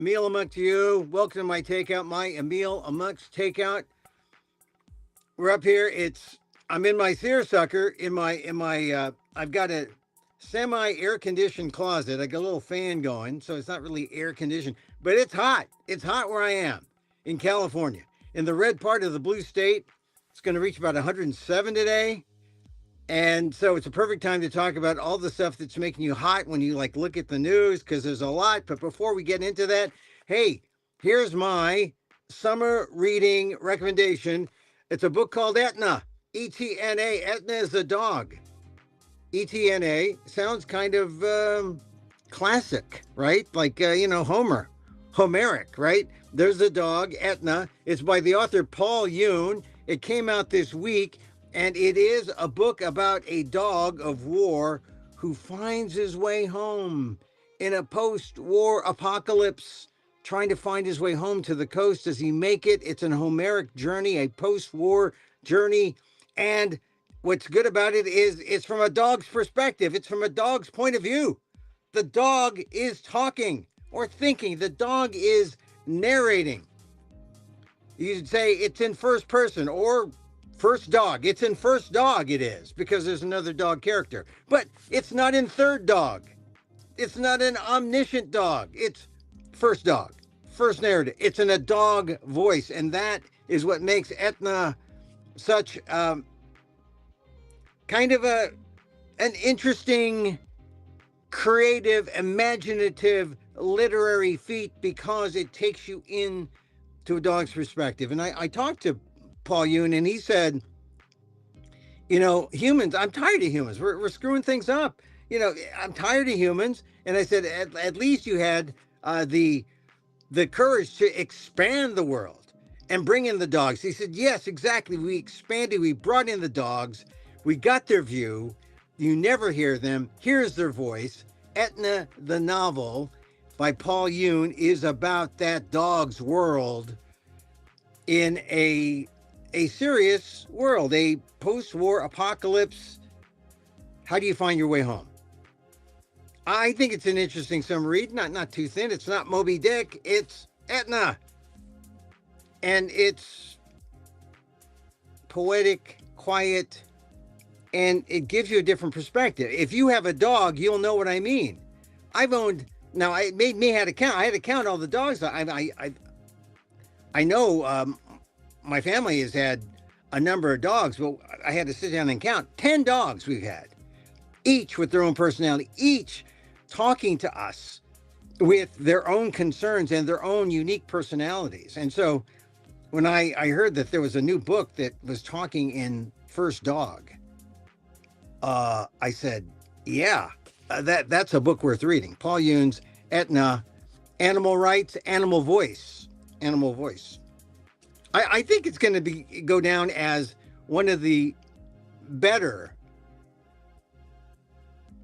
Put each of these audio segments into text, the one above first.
Emil Amok to you. Welcome to my takeout, my Emil Amok's takeout. We're up here. I'm in my seersucker in my I've got a semi air conditioned closet. I got a little fan going, so it's not really air conditioned, but it's hot. It's hot where I am in California. In the red part of the blue state, it's going to reach about 107 today. And so it's a perfect time to talk about all the stuff that's making you hot when you like look at the news because there's a lot. But before we get into that, hey, here's my summer reading recommendation. It's a book called Etna. ETNA. Etna is a dog. ETNA sounds kind of classic, right? Like, Homeric, right? There's a dog, Etna. It's by the author Paul Yoon. It came out this week, and it is a book about a dog of war who finds his way home in a post-war apocalypse, trying to find his way home to the coast. Does he make it? It's an Homeric journey, a post-war journey. And what's good about it is it's from a dog's perspective. It's from a dog's point of view. The dog is talking or thinking. The dog is narrating. You'd say it's in first person or first dog. It's in first dog, it is, because there's another dog character. But it's not in third dog. It's not an omniscient dog. It's first dog, first narrative. It's in a dog voice. And that is what makes Etna such kind of an interesting, creative, imaginative, literary feat because it takes you in to a dog's perspective. And I talked to Paul Yoon, and he said, humans, I'm tired of humans. We're screwing things up. I'm tired of humans. And I said, at least you had the courage to expand the world and bring in the dogs. He said, yes, exactly. We expanded. We brought in the dogs. We got their view. You never hear them. Here's their voice. Etna, the novel by Paul Yoon, is about that dog's world in a serious world, a post-war apocalypse. How do you find your way home? I think it's an interesting summer read, not too thin. It's not Moby Dick, it's Etna. And it's poetic, quiet, and it gives you a different perspective. If you have a dog, you'll know what I mean. It made me had to count. I had to count all the dogs. I know my family has had a number of dogs, but I had to sit down and count 10 dogs we've had, each with their own personality, each talking to us with their own concerns and their own unique personalities. And so when I heard that there was a new book that was talking in first dog, I said, yeah, that's a book worth reading. Paul Yoon's Etna, Animal Rights, Animal Voice. I think it's going to go down as one of the better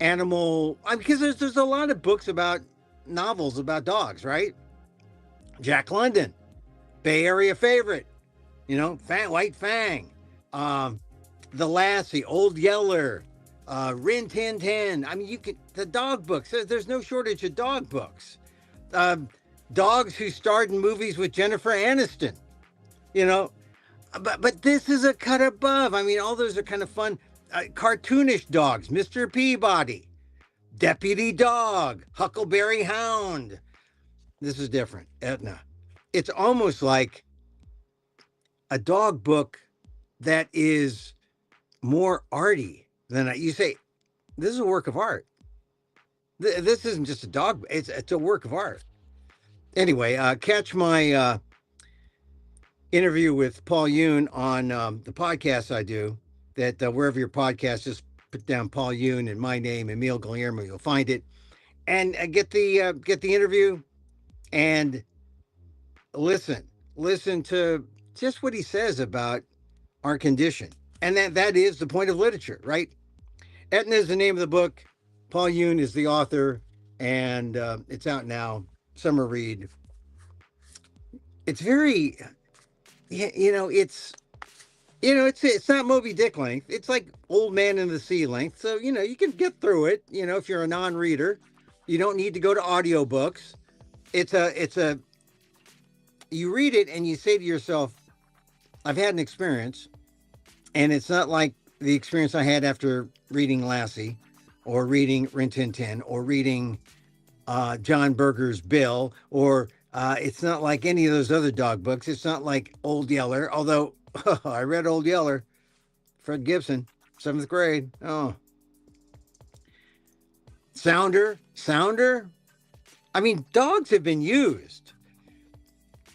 animal, because there's a lot of books about novels about dogs, right? Jack London, Bay Area favorite, White Fang, The Lassie, Old Yeller, Rin Tin Tin. I mean, the dog books. There's no shortage of dog books. Dogs who starred in movies with Jennifer Aniston. But this is a cut above. I mean, all those are kind of fun. Cartoonish dogs, Mr. Peabody, Deputy Dog, Huckleberry Hound. This is different, Etna. It's almost like a dog book that is more arty than you say. This is a work of art. This isn't just a dog. It's a work of art. Anyway, catch my interview with Paul Yoon on the podcast I do. That wherever your podcast, just put down Paul Yoon and my name, Emil Guillermo. You'll find it, and get the interview, and listen to just what he says about our condition, and that is the point of literature, right? Etna is the name of the book. Paul Yoon is the author, and it's out now. Summer read. It's very, it's not Moby Dick length. It's like Old Man in the Sea length. So, you can get through it, if you're a non-reader. You don't need to go to audiobooks. it's a you read it and you say to yourself, I've had an experience, and it's not like the experience I had after reading Lassie, or reading Rin Tin Tin, or reading John Berger's Bill, or it's not like any of those other dog books. It's not like Old Yeller, although I read Old Yeller, Fred Gibson, seventh grade. Oh, Sounder. I mean, dogs have been used.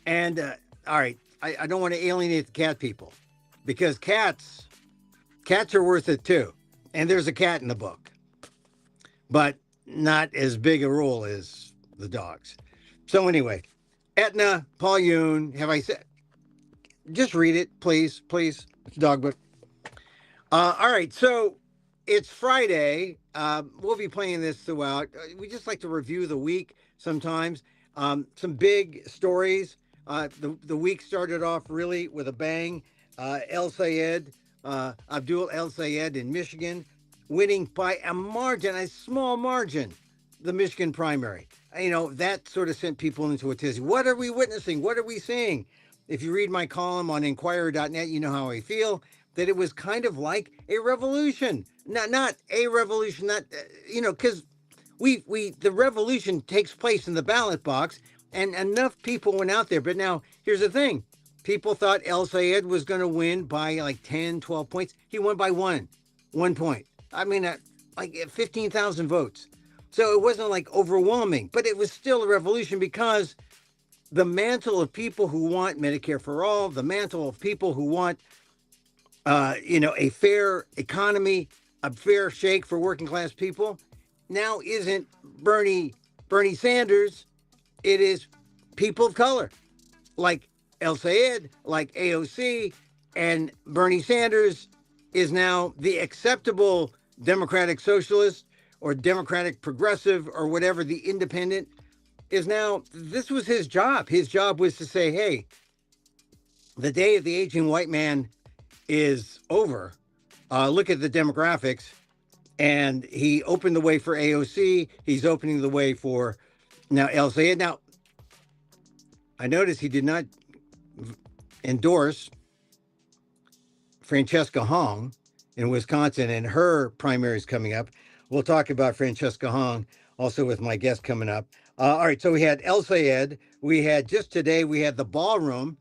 And all right, I don't want to alienate the cat people, because cats are worth it too. And there's a cat in the book, but not as big a role as the dogs. So anyway, Etna, Paul Yoon, have I said? Just read it, please, please. It's a dog book. All right, so it's Friday. We'll be playing this throughout. We just like to review the week sometimes. Some big stories. The week started off really with a bang. Abdul El Sayed in Michigan, winning by a margin, a small margin, the Michigan primary. That sort of sent people into a tizzy. What are we witnessing? What are we seeing? If you read my column on Inquirer.net, you know how I feel, that it was kind of like a revolution. Not a revolution, not, because the revolution takes place in the ballot box, and enough people went out there. But now, here's the thing. People thought El Sayed was going to win by like 10, 12 points. He won by 1 point. I mean, like 15,000 votes. So it wasn't like overwhelming, but it was still a revolution, because the mantle of people who want Medicare for all, the mantle of people who want, a fair economy, a fair shake for working class people, now isn't Bernie Sanders. It is people of color, like El Sayed, like AOC, and Bernie Sanders is now the acceptable Democratic Socialist or Democratic Progressive or whatever, the independent is now. This was his job. His job was to say, hey, the day of the aging white man is over. Look at the demographics. And he opened the way for AOC. He's opening the way for now El Sayed. Now, I noticed he did not endorse Francesca Hong in Wisconsin, and her primary is coming up. We'll talk about Francesca Hong also with my guest coming up. All right, so we had El Sayed. We had just today, we had the Ballroom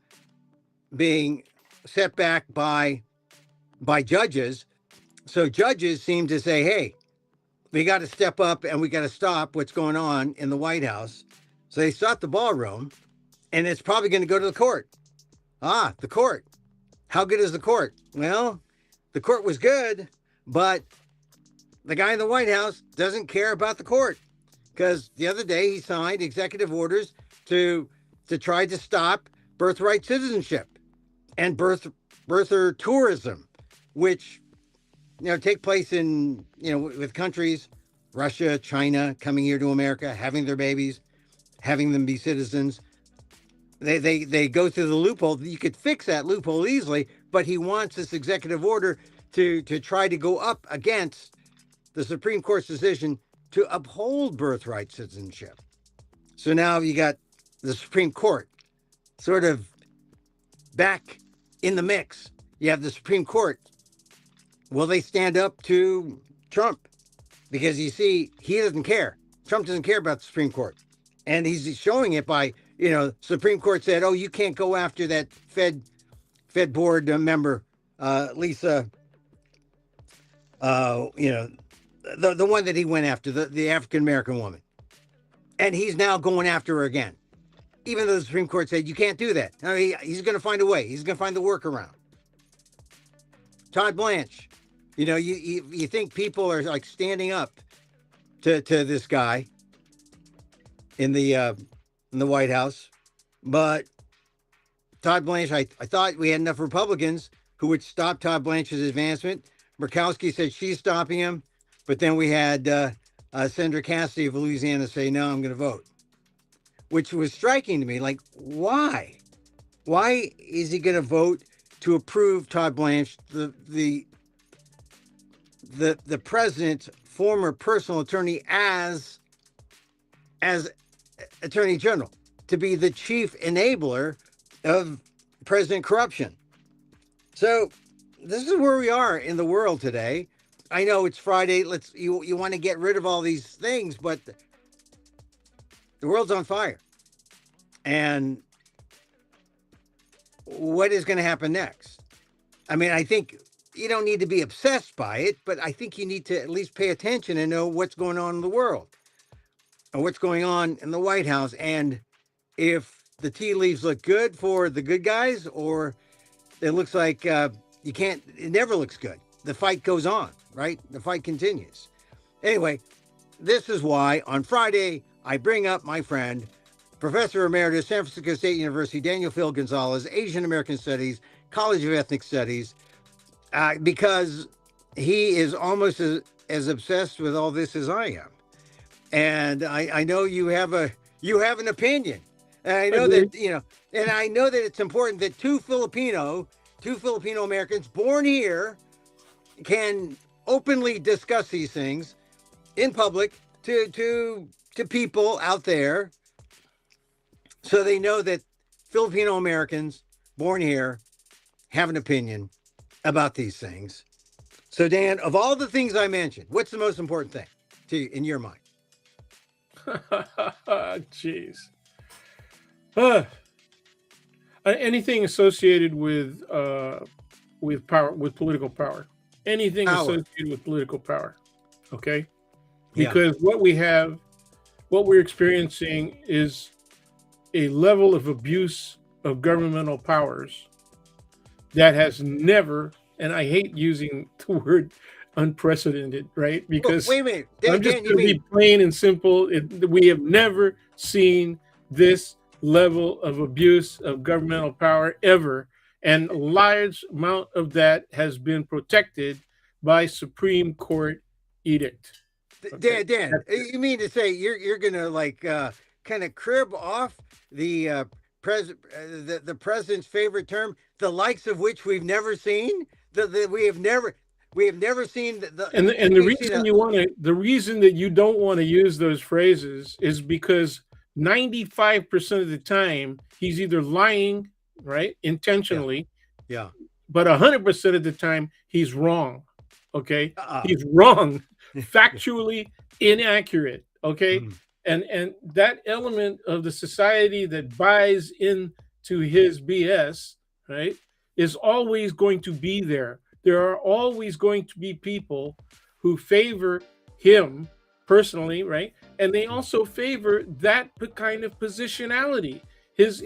being set back by judges. So judges seem to say, hey, we got to step up and we got to stop what's going on in the White House. So they stopped the Ballroom, and it's probably going to go to the court. The court. How good is the court? Well, the court was good, but the guy in the White House doesn't care about the court, because the other day he signed executive orders to try to stop birthright citizenship and birther tourism, which take place in with countries, Russia, China, coming here to America, having their babies, having them be citizens. They go through the loophole. You could fix that loophole easily, but he wants this executive order to try to go up against the Supreme Court's decision to uphold birthright citizenship. So now you got the Supreme Court sort of back in the mix. You have the Supreme Court. Will they stand up to Trump? Because you see, he doesn't care. Trump doesn't care about the Supreme Court. And he's showing it by, Supreme Court said, oh, you can't go after that Fed board member, Lisa, the one that he went after, the African-American woman. And he's now going after her again, even though the Supreme Court said you can't do that. I mean, he's going to find a way. He's going to find the workaround. Todd Blanche, you think people are like standing up to this guy in the White House, but Todd Blanche, I thought we had enough Republicans who would stop Todd Blanche's advancement. Murkowski said she's stopping him, but then we had Senator Cassidy of Louisiana say, no, I'm going to vote, which was striking to me. Like, why? Why is he going to vote to approve Todd Blanche, the president's former personal attorney, as attorney general to be the chief enabler of president corruption. So this is where we are in the world today. I know it's Friday. You want to get rid of all these things, but the world's on fire. And what is going to happen next? I mean, I think you don't need to be obsessed by it, but I think you need to at least pay attention and know what's going on in the world or what's going on in the White House. And if the tea leaves look good for the good guys, or it looks like you can't, it never looks good. The fight goes on, right? The fight continues. Anyway, this is why on Friday, I bring up my friend, Professor Emeritus, San Francisco State University, Daniel Phil Gonzalez, Asian American Studies, College of Ethnic Studies, because he is almost as obsessed with all this as I am. And I know you have an opinion. And I know that, and I know that it's important that two Filipino Americans born here can openly discuss these things in public to people out there, so they know that Filipino Americans born here have an opinion about these things. So, Dan, of all the things I mentioned, what's the most important thing to you, in your mind? Jeez. Anything associated with power, with political power. Anything associated with political power. Okay? Because what we're experiencing is a level of abuse of governmental powers that has never, and I hate using the word unprecedented, right? Because wait a minute. I'm just going to be plain and simple. We have never seen this level of abuse of governmental power ever, and a large amount of that has been protected by Supreme Court edict. Okay? Dan, you mean to say you're going to kind of crib off the president's favorite term, the likes of which we've never seen? We have never seen the reason that you don't want to use those phrases is because 95% of the time he's either lying, right, intentionally, but 100% of the time he's wrong. Okay, he's wrong, factually inaccurate. Okay, and that element of the society that buys into his BS, right, is always going to be there. There are always going to be people who favor him personally, right? And they also favor that kind of positionality, his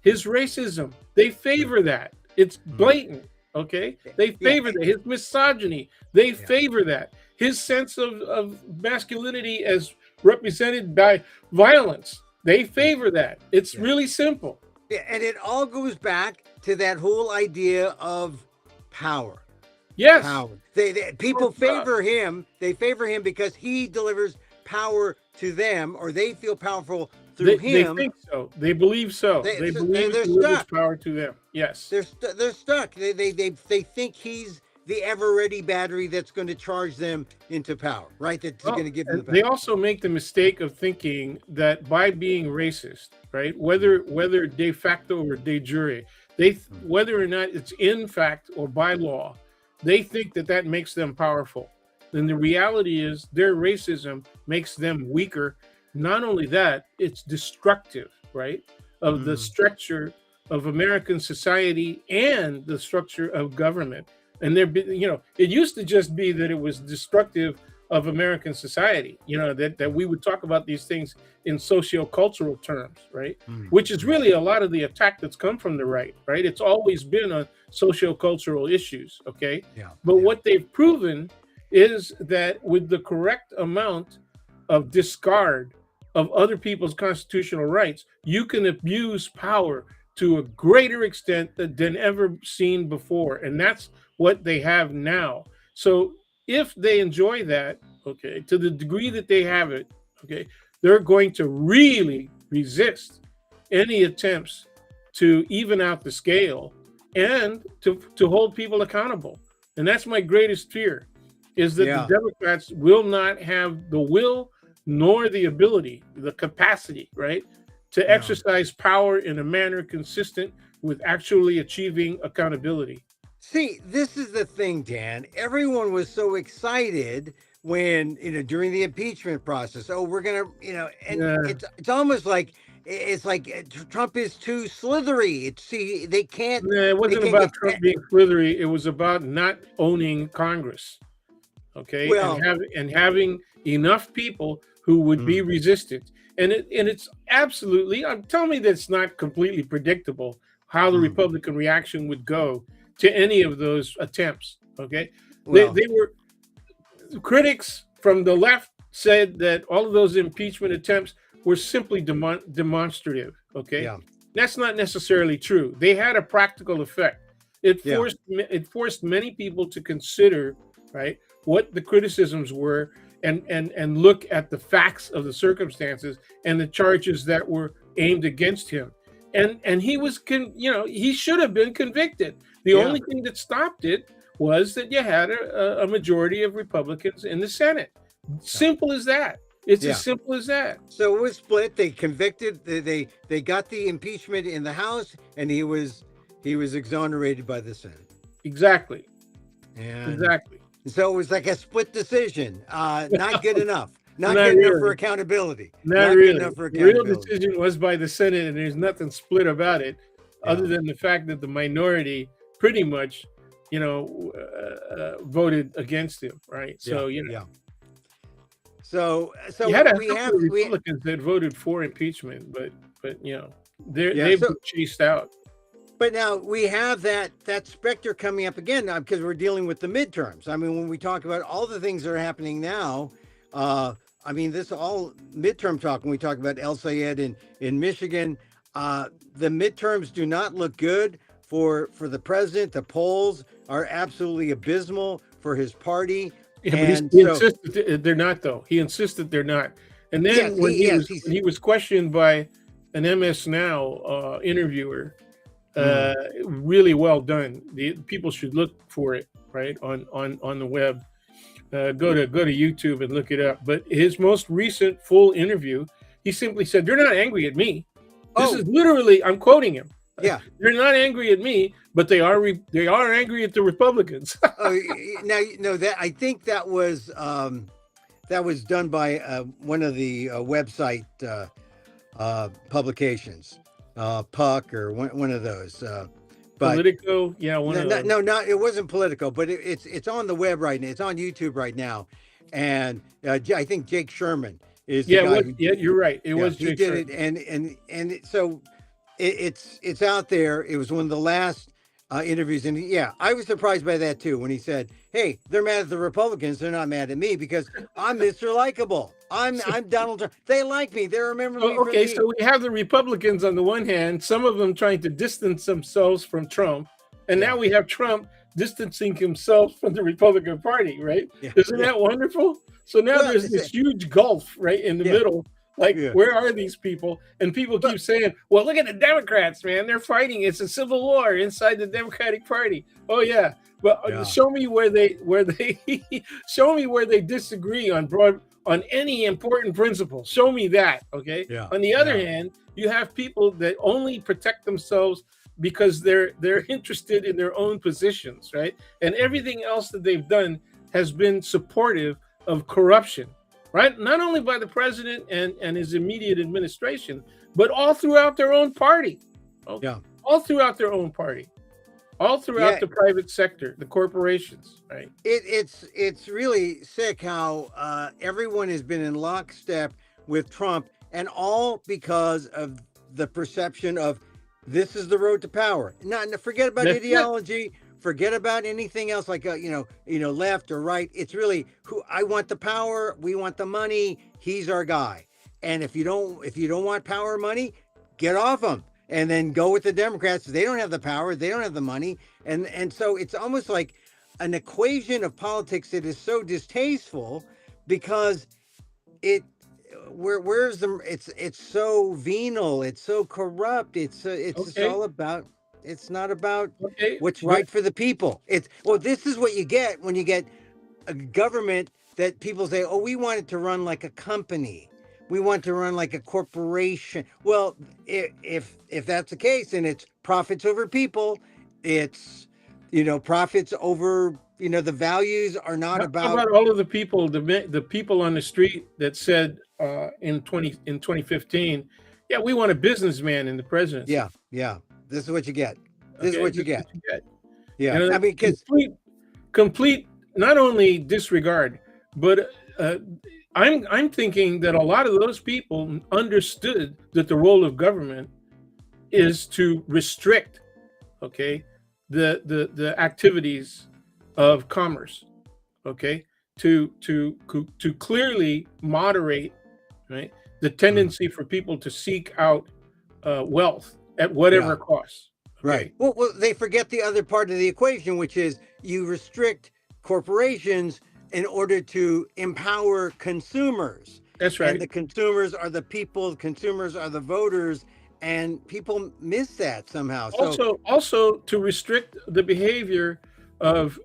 racism. They favor that. It's blatant, okay? They favor that. His misogyny, they favor that. His sense of masculinity as represented by violence, they favor that. It's really simple. Yeah, and it all goes back to that whole idea of power. Yes. Power. People favor him. They favor him because he delivers power to them, or they feel powerful through him. They think so. They believe so. They believe he delivers power to them. Yes. They're stuck. They think he's the ever-ready battery that's going to charge them into power, right? That's going to give them the power. They also make the mistake of thinking that by being racist, right, whether de facto or de jure, whether or not it's in fact or by law, they think that makes them powerful. Then the reality is their racism makes them weaker. Not only that, it's destructive, right, of the structure of American society and the structure of government. And it used to just be that it was destructive of American society, that we would talk about these things in socio-cultural terms, right? Which is really a lot of the attack that's come from the right? It's always been on socio-cultural issues, okay? But what they've proven is that with the correct amount of discard of other people's constitutional rights, you can abuse power to a greater extent than ever seen before. And that's what they have now. So if they enjoy that, okay, to the degree that they have it, okay, they're going to really resist any attempts to even out the scale and to hold people accountable. And that's my greatest fear, is that the Democrats will not have the will nor the ability, the capacity, right, to Yeah. exercise power in a manner consistent with actually achieving accountability. See, this is the thing, Dan. Everyone was so excited when, during the impeachment process. Oh, we're gonna, and Yeah. it's almost like it's like Trump is too slithery. It's see, It they wasn't can't about get Trump being slithery. It was about not owning Congress, okay, well. and having enough people who would be Mm, resistant. And it's absolutely. Tell me that's not completely predictable how the mm. Republican reaction would go to any of those attempts. Okay, Well, they were critics from the left said that all of those impeachment attempts were simply demonstrative. Okay, yeah, that's not necessarily true. They had a practical effect. yeah, It forced many people to consider, right, what the criticisms were, and look at the facts of the circumstances and the charges that were aimed against him. And he was he should have been convicted. The yeah, only thing that stopped it was that you had a majority of Republicans in the Senate. yeah, Simple as that. It's as yeah. simple as that. So it was split. They convicted. They got the impeachment in the House, and he was exonerated by the Senate. Exactly. And Exactly. so it was like a split decision. Not good enough. Not Not good enough for really. accountability. Not Not good really. enough for The real accountability. decision was by the Senate, and there's nothing split about it, other Yeah. than the fact that the minority pretty much, voted against him. Right. Yeah. So Yeah. So you had a we couple have of we Republicans that voted for impeachment, but yeah. they've So been chased out. but now we have that specter coming up again now because we're dealing with the midterms. I mean, when we talk about all the things that are happening now, I mean, this all midterm talk. When we talk about El Sayed in Michigan, the midterms do not look good for the president. The polls are absolutely abysmal for his party, Yeah, but and he so insisted they're not, though. He insisted they're not. And yes, then he's when he was questioned by an MS Now interviewer, mm, really well done. The people should look for it, right, on the web. Go to YouTube and look it up. But his most recent full interview, he simply said, "They're not angry at me." This oh is literally, I'm quoting him. yeah. They're not angry at me, but they are angry at the Republicans. Oh, now that I think that was done by one of the website publications, Puck or one of those. But Politico, yeah, one no, of no, those. no, it wasn't political, but it's on the web right now. It's on YouTube right now, and I think Jake Sherman is the Yeah, guy who yeah, you're right. It was he Jake did Sherman. it, so it's out there. It was one of the last interviews, and yeah, I was surprised by that too when he said, "Hey, they're mad at the Republicans. They're not mad at me because I'm Mr. Likable. I'm Donald Trump. They like me. They remember me for Okay, the so we have the Republicans on the one hand, some of them trying to distance themselves from Trump, and yeah, now we have Trump distancing himself from the Republican Party, right? yeah, Isn't yeah. that wonderful? So now Well, there's this huge gulf right in the yeah, middle. Like, yeah. where are these people? And people But keep saying, "Well, look at the Democrats, man. They're fighting. It's a civil war inside the Democratic Party." Oh yeah, but yeah, show me where they show me where they disagree on any important principle. Show me that, okay? yeah, On the other yeah, hand, you have people that only protect themselves because they're interested in their own positions, right? And everything else that they've done has been supportive of corruption, right? Not only by the president and his immediate administration, but all throughout their own party. Okay? yeah. All throughout their own party. All throughout Yeah, the private sector, the corporations, right? it's really sick how everyone has been in lockstep with Trump, and all because of the perception of this is the road to power. Not forget about That's it. ideology. Forget about anything else like left or right. It's really who I want the power. We want the money. He's our guy. And if you don't want power or money, get off him and then go with the Democrats. They don't have the power. They don't have the money. And so it's almost like an equation of politics that is so distasteful because it where's the it's so venal, it's so corrupt, it's just Okay. all about it's not about Okay. what's But right for the people. It's well, this is what you get when you get a government that people say, oh, we want it to run like a company. We want to run like a corporation. Well, if that's the case, then it's profits over people. It's, profits over, the values are not How about. about all of the people, the people on the street that said in 2015, yeah, we want a businessman in the presidency. Yeah, yeah. This is what you get. This is Okay, what you this is get. what you get. Yeah. You I know, mean, because complete not only disregard, but I'm thinking that a lot of those people understood that the role of government is to restrict, okay, the activities of commerce, okay, to clearly moderate, right, the tendency for people to seek out wealth at whatever yeah, cost. right. Okay, Well, they forget the other part of the equation, which is you restrict corporations in order to empower consumers. that's And right. the consumers are the people, consumers are the voters, and people miss that somehow. So, Also to restrict the behavior of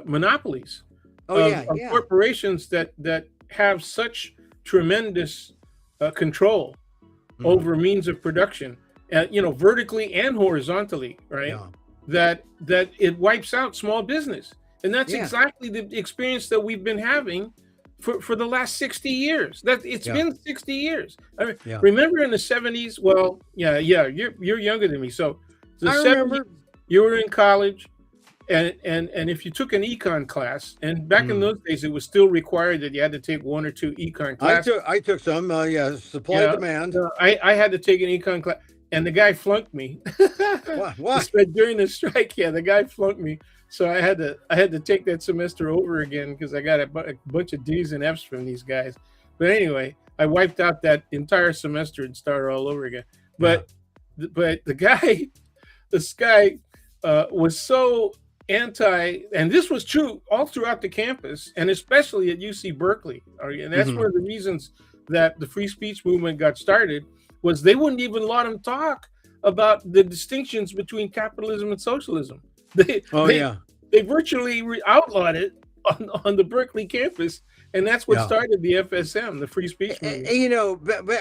monopolies, oh, yeah, of yeah. corporations that have such tremendous control Mhm. over means of production, vertically and horizontally, right? Yeah, That it wipes out small business, and that's yeah, exactly the experience that we've been having for the last 60 years. That it's yeah, been 60 years. I mean, yeah. remember in the 70s? Well, yeah, you're younger than me, so the I 70s, remember. you were in college, and if you took an econ class, and back in Mm. those days, it was still required that you had to take one or two econ I classes. took I took some. Yeah, supply Yeah, demand. I had to take an econ class, and the guy flunked me. What? What? During the strike, yeah, the guy flunked me, so I had to take that semester over again because I got a bunch of D's and F's from these guys. But anyway, I wiped out that entire semester and started all over again. Yeah. But the guy, this guy, was so anti, and this was true all throughout the campus, and especially at UC Berkeley. And that's Mhm. one of the reasons that the free speech movement got started, was they wouldn't even let him talk about the distinctions between capitalism and socialism. They Oh, they yeah. they virtually outlawed it on the Berkeley campus, and that's what Yeah. started the FSM, the free speech movement.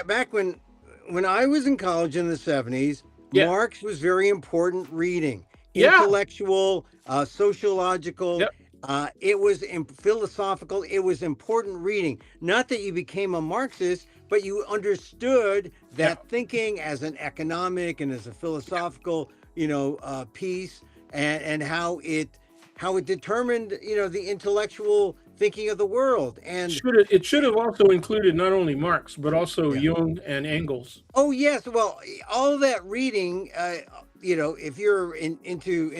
Back when I was in college in the 70s, Yeah, Marx was very important reading, yeah, intellectual, sociological. yep, It was philosophical. It was important reading. Not that you became a Marxist, but you understood yeah. that thinking as an economic and as a philosophical, piece, and how it determined, the intellectual thinking of the world. And It should have also included not only Marx but also yeah. Jung and Engels. Oh, yes. Well, all that reading, if you're into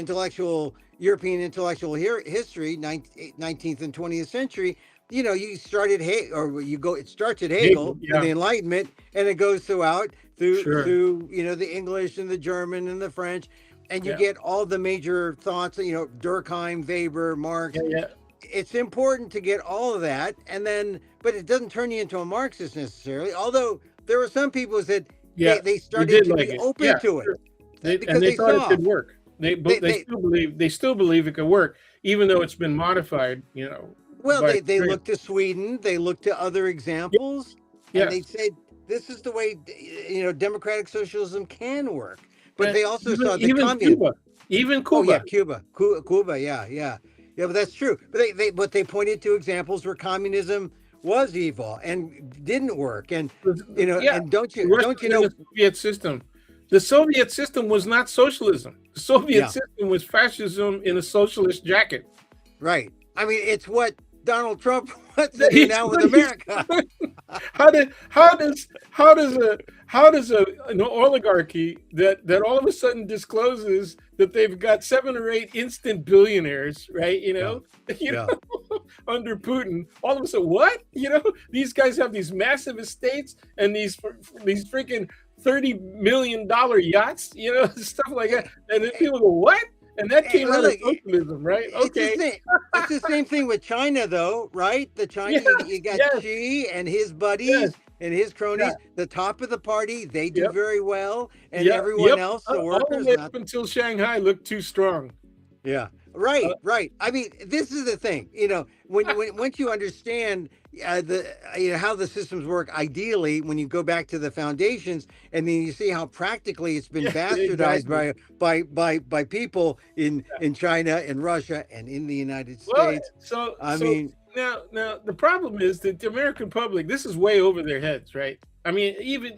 European intellectual history, 19th and 20th century, you started it starts at Hegel, Hegel and yeah, the Enlightenment, and it goes through, sure, the English and the German and the French, and you yeah, get all the major thoughts, Durkheim, Weber, Marx. yeah, yeah. It's important to get all of that, but it doesn't turn you into a Marxist necessarily. Although there were some people who said Yeah, they you started did to like be it. open Yeah, to it sure. They because they they thought it saw could work. they They still believe it could work, even though it's been modified, well by they experience. looked to Sweden, they looked to other Yeah, examples, and they yes, said this is the way democratic socialism can work. But and they also saw the even communism. Cuba, even Oh, yeah, Cuba. Cuba, yeah, yeah, yeah. But that's true. But they pointed to examples where communism was evil and didn't work, and Yeah, and don't the you Russian don't you and know? the Soviet system. The Soviet system was not socialism. The Soviet Yeah, system was fascism in a socialist jacket. right. I mean, it's what Donald Trump wants to do He's now with what he's America. doing. How did how does an oligarchy that all of a sudden discloses that they've got 7 or 8 instant billionaires, right? Yeah, You yeah. know, under Putin, all of a sudden, what? These guys have these massive estates and these freaking $30 million yachts, stuff like that, and then people go, what? And that came Well, out of look, socialism, right? it's the Okay. same. It's the same thing with China, though, right? The China, Yes, you got yes, Xi and his yes, buddies and his yeah, cronies, the top of the party. They do yep. very well, and Yeah, everyone yep. else, the All the workers, way not. up until Shanghai looked too strong. Yeah. Right, right. I mean, this is the thing. When once you understand the how the systems work, ideally, when you go back to the foundations, and then you see how practically it's been Yeah, bastardized exactly. by people in China and Russia and in the United Well, States. so I so mean, now the problem is that the American public, this is way over their heads, right? I mean, even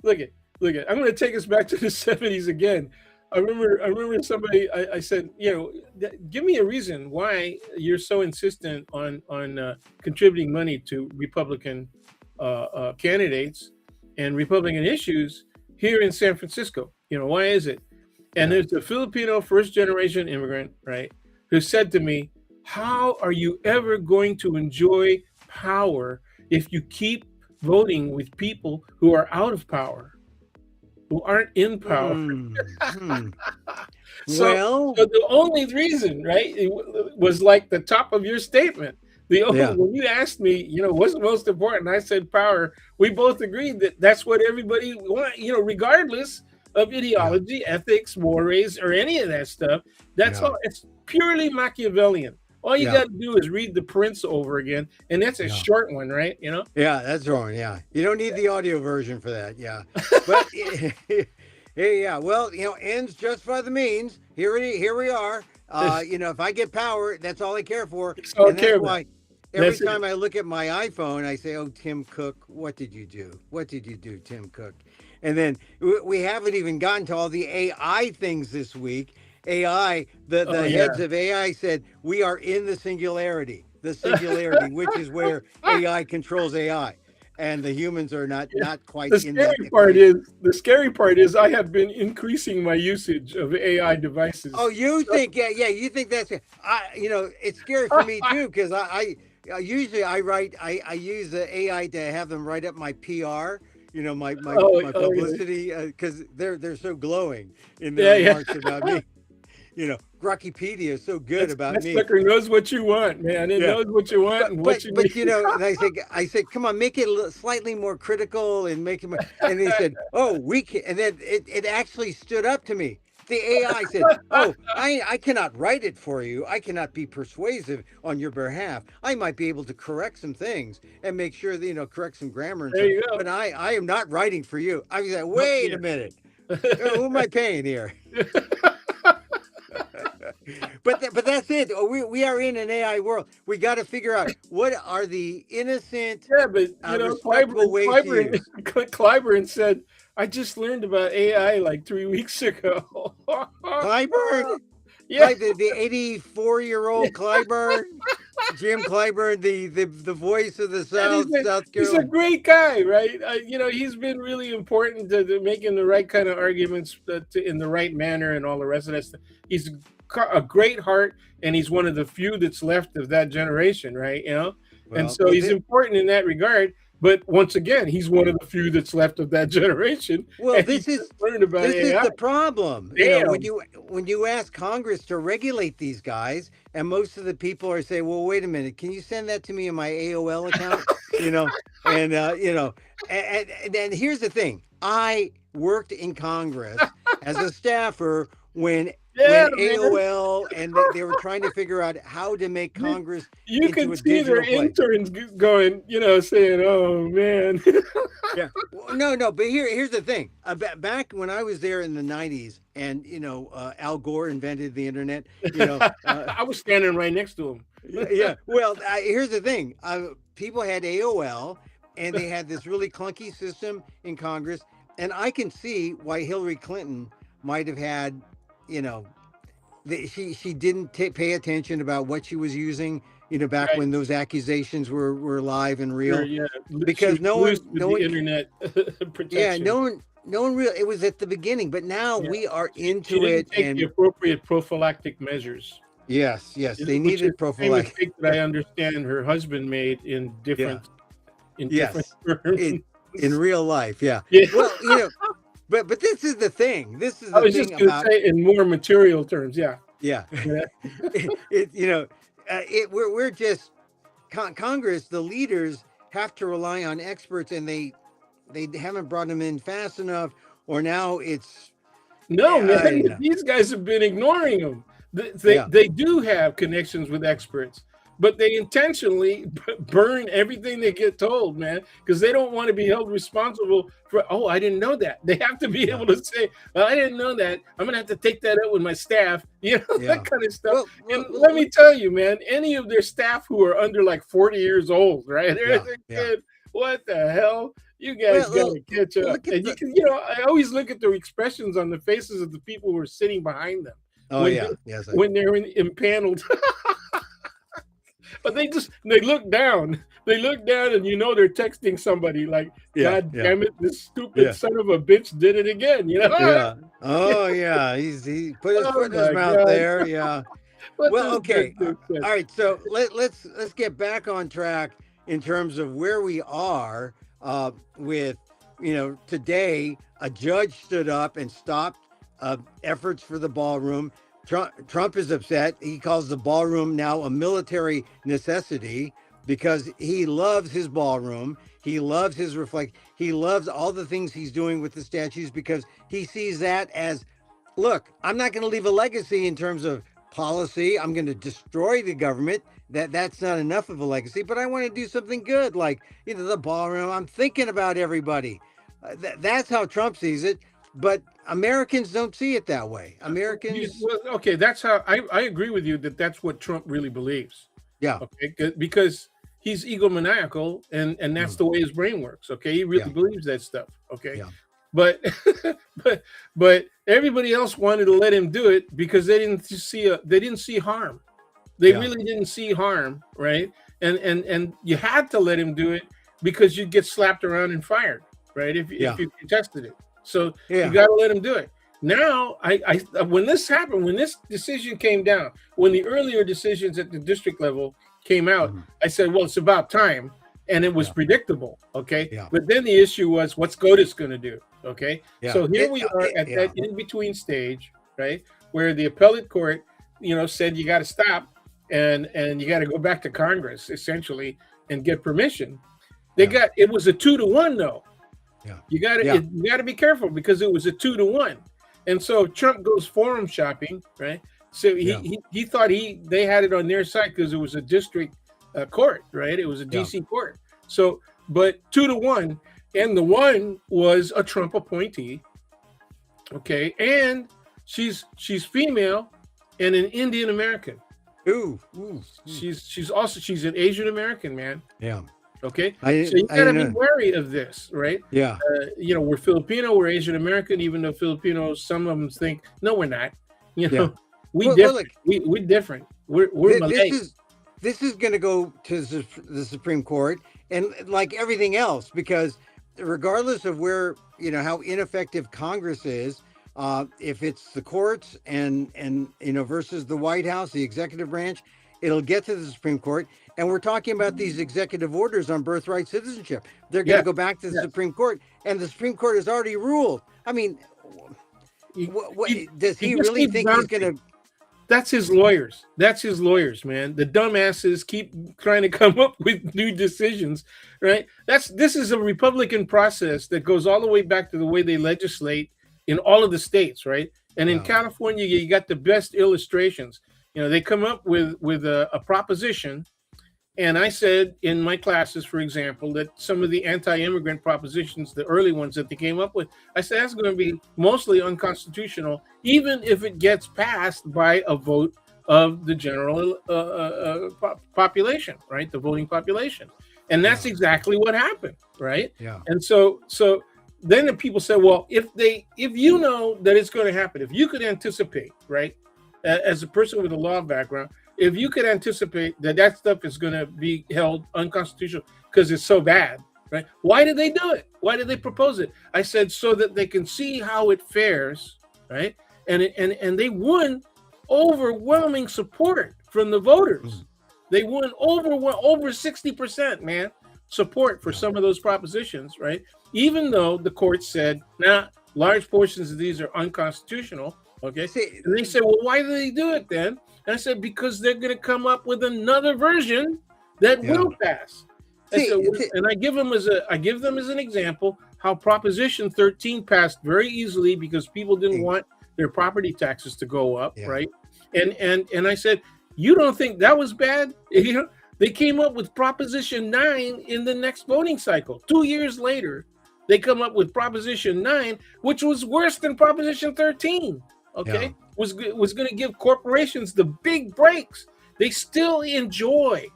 look at I'm going to take us back to the '70s again. I remember somebody I said, give me a reason why you're so insistent on contributing money to Republican candidates and Republican issues here in San Francisco. Why is it? And yeah. there's a Filipino first generation immigrant, right, who said to me, how are you ever going to enjoy power if you keep voting with people who are out of power, who aren't in power? Hmm. Hmm. so, Well, so the only reason, right, was like the top of your statement. yeah, When you asked me, what's most important, I said power. We both agreed that that's what everybody wants, regardless of yeah, ideology, ethics, mores, or any of that stuff. That's yeah, all. It's purely Machiavellian. All you yeah, got to do is read The Prince over again, and that's a yeah. short one, right? Yeah, that's wrong. Yeah, you don't need the audio version for that. Yeah, but yeah, well, ends justify the means. Here we are. That's If I get power, that's all I care for, all I and that's care about. why every That's it. time I look at my iPhone, I say, "Oh, Tim Cook, what did you do? What did you do, Tim Cook?" And then we haven't even gotten to all the AI things this week. AI, the Oh the yeah, heads of AI said we are in the singularity, which is where AI controls AI, and the humans are not quite the in that scary part equation. is the scary part is I have been increasing my usage of AI Oh, devices. you think yeah, you think that's it's scary for me too because usually I use the AI to have them write up my PR, my Yeah. publicity because they're so glowing in their Yeah, yeah. remarks about me. Grokkipedia is so good That's about that me. sucker knows what you want, man. It Yeah. knows what you want but and but what you but need. and I said, come on, make it slightly more critical and make it more. And they said, oh, we can. And then it actually stood up to me. The AI said, oh, I cannot write it for you. I cannot be persuasive on your behalf. I might be able to correct some things and make sure that correct some grammar and There stuff. you But go. I am not writing for you. I was like, No, wait a yeah. minute. Who am I paying here? But that's it. We are in an AI world. We got to figure out what are the innocent, Yeah, but respectable ways to use. Clyburn said, "I just learned about AI like 3 weeks ago." Clyburn, Yeah, The 84-year-old Clyburn, Jim Clyburn, the voice of the and South he's a Carolina. great guy, right? He's been really important to making the right kind of arguments in the right manner and all the rest of that stuff. He's a great heart, and he's one of the few that's left of that generation, right? And Well, so he's important in that regard. But once again, he's one of the few that's left of that generation, well, and he just learned about this is AI. the problem. Damn. When you ask Congress to regulate these guys, and most of the people are saying, "Well, wait a minute, can you send that to me in my AOL account?" You know, and and here's the thing: I worked in Congress as a staffer when Yeah, man. AOL and they were trying to figure out how to make You, Congress you into can a see their digital place. interns going, saying, "Oh man." Yeah. Well, no. But here's the thing. Back when I was there in the '90s, and Al Gore invented the internet. I was standing right next to him. Yeah. Well, here's the thing. People had AOL, and they had this really clunky system in Congress, and I can see why Hillary Clinton might have had, you know, she didn't pay attention about what she was using. Back Right. when those accusations were live and Sure. real, Yeah. She because was loose with the internet yeah, protection. no one real. It was at the beginning, but now Yeah. we are She into didn't it. take the And appropriate prophylactic measures, yes, they which is needed the same prophylactic. mistake that I understand her husband made Yeah, in different yes, terms. in real life. Yeah. Yeah. Well, but this is the thing. This is I the was just thing going to about say in more material terms. Yeah. yeah. Yeah. We're just Congress. The leaders have to rely on experts, and they haven't brought them in fast enough. Or now it's No, man, I don't know. these guys have been ignoring them. They do have connections with experts, but they intentionally burn everything they get told, man, because they don't want to be held responsible for, oh, I didn't know that. They have to be able to say, well, I didn't know that. I'm going to have to take that up with my staff, that kind of stuff. And let me tell you, man, any of their staff who are under like 40 years old, right? They're thinking, what the hell? You guys got to catch up. And you can, I always look at the expressions on the faces of the people who are sitting behind them. Oh, when they're impaneled. But they look down. They look down and they're texting somebody like, God damn it, this stupid son of a bitch did it again, Yeah. Oh, yeah. He put his foot in his mouth there. Yeah. Well, okay. All right. So let's get back on track in terms of where we are with, today a judge stood up and stopped efforts for the ballroom. Trump is upset. He calls the ballroom now a military necessity because he loves his ballroom. He loves his he loves all the things he's doing with the statues because he sees that as, look, I'm not going to leave a legacy in terms of policy. I'm going to destroy the government. That's not enough of a legacy, but I want to do something good, like, the ballroom. I'm thinking about everybody. That's how Trump sees it. But Americans don't see it that way. Americans. Well, okay, that's how I agree with you that's what Trump really believes. Yeah. Okay, because he's egomaniacal and that's the way his brain works. Okay, he really believes that stuff. Okay, but but everybody else wanted to let him do it because they didn't see harm. They really didn't see harm, right? And you had to let him do it because you'd get slapped around and fired, right? If you contested it. So you got to let him do it. Now, when this happened, when this decision came down, when the earlier decisions at the district level came out, I said, well, it's about time. And it was predictable. Okay. Yeah. But then the issue was, what's SCOTUS going to do? Okay. Yeah. So here we are at that in-between stage, right? Where the appellate court, said you got to stop and you got to go back to Congress, essentially, and get permission. It was a 2-1 though. Yeah. You got to be careful because it was a 2-1, and so Trump goes forum shopping, right? So he thought they had it on their side because it was a district court, right? It was a DC court. So, but 2-1, and the one was a Trump appointee, okay, and she's female and an Indian American. Ooh. She's an Asian American, man. Yeah. Okay, so you gotta be wary of this, right? Yeah. We're Filipino, we're Asian American, even though Filipinos, some of them think, no, we're not. We're different. We're Malay. This is going to go to the Supreme Court, and like everything else, because regardless of where how ineffective Congress is, if it's the courts and versus the White House, the executive branch, it'll get to the Supreme Court. And we're talking about these executive orders on birthright citizenship. They're going to go back to the Supreme Court, and the Supreme Court has already ruled. I mean, does he really think he's going to? That's his lawyers. That's his lawyers, man. The dumbasses keep trying to come up with new decisions, right? This is a Republican process that goes all the way back to the way they legislate in all of the states, right? And in California, you got the best illustrations. They come up with a proposition. And I said in my classes, for example, that some of the anti-immigrant propositions, the early ones that they came up with, I said that's going to be mostly unconstitutional, even if it gets passed by a vote of the general population, right? The voting population. And that's exactly what happened, right? Yeah. And so then the people said, well, if you know that it's going to happen, if you could anticipate, right, as a person with a law background, if you could anticipate that stuff is going to be held unconstitutional because it's so bad, right? Why did they do it? Why did they propose it? I said so that they can see how it fares, right? And they won overwhelming support from the voters. They won over 60%, man, support for some of those propositions, right? Even though the court said, large portions of these are unconstitutional, okay? And they said, well, why do they do it then? And I said, because they're going to come up with another version that will pass. And I give them as an example how Proposition 13 passed very easily because people didn't want their property taxes to go up, right? And I said, you don't think that was bad? You know, they came up with Proposition 9 in the next voting cycle. 2 years later, they come up with Proposition 9, which was worse than Proposition 13. Okay, Yeah. was going to give corporations the big breaks. They still enjoy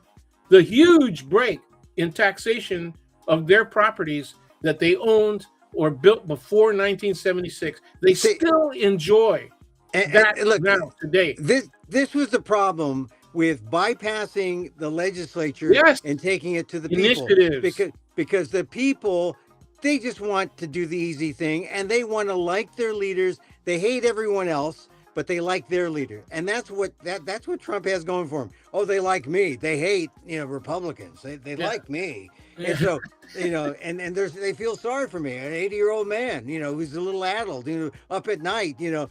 the huge break in taxation of their properties that they owned or built before 1976. They still enjoy that look, now today. This was the problem with bypassing the legislature Yes. and taking it to the Initiatives. people, because the people, they just want to do the easy thing, and they want to like their leaders. They hate everyone else, but they like their leader, and that's what Trump has going for him. Oh, they like me. They hate Republicans. They like me, and so and they feel sorry for me, an 80-year-old man, who's a little addled, up at night, and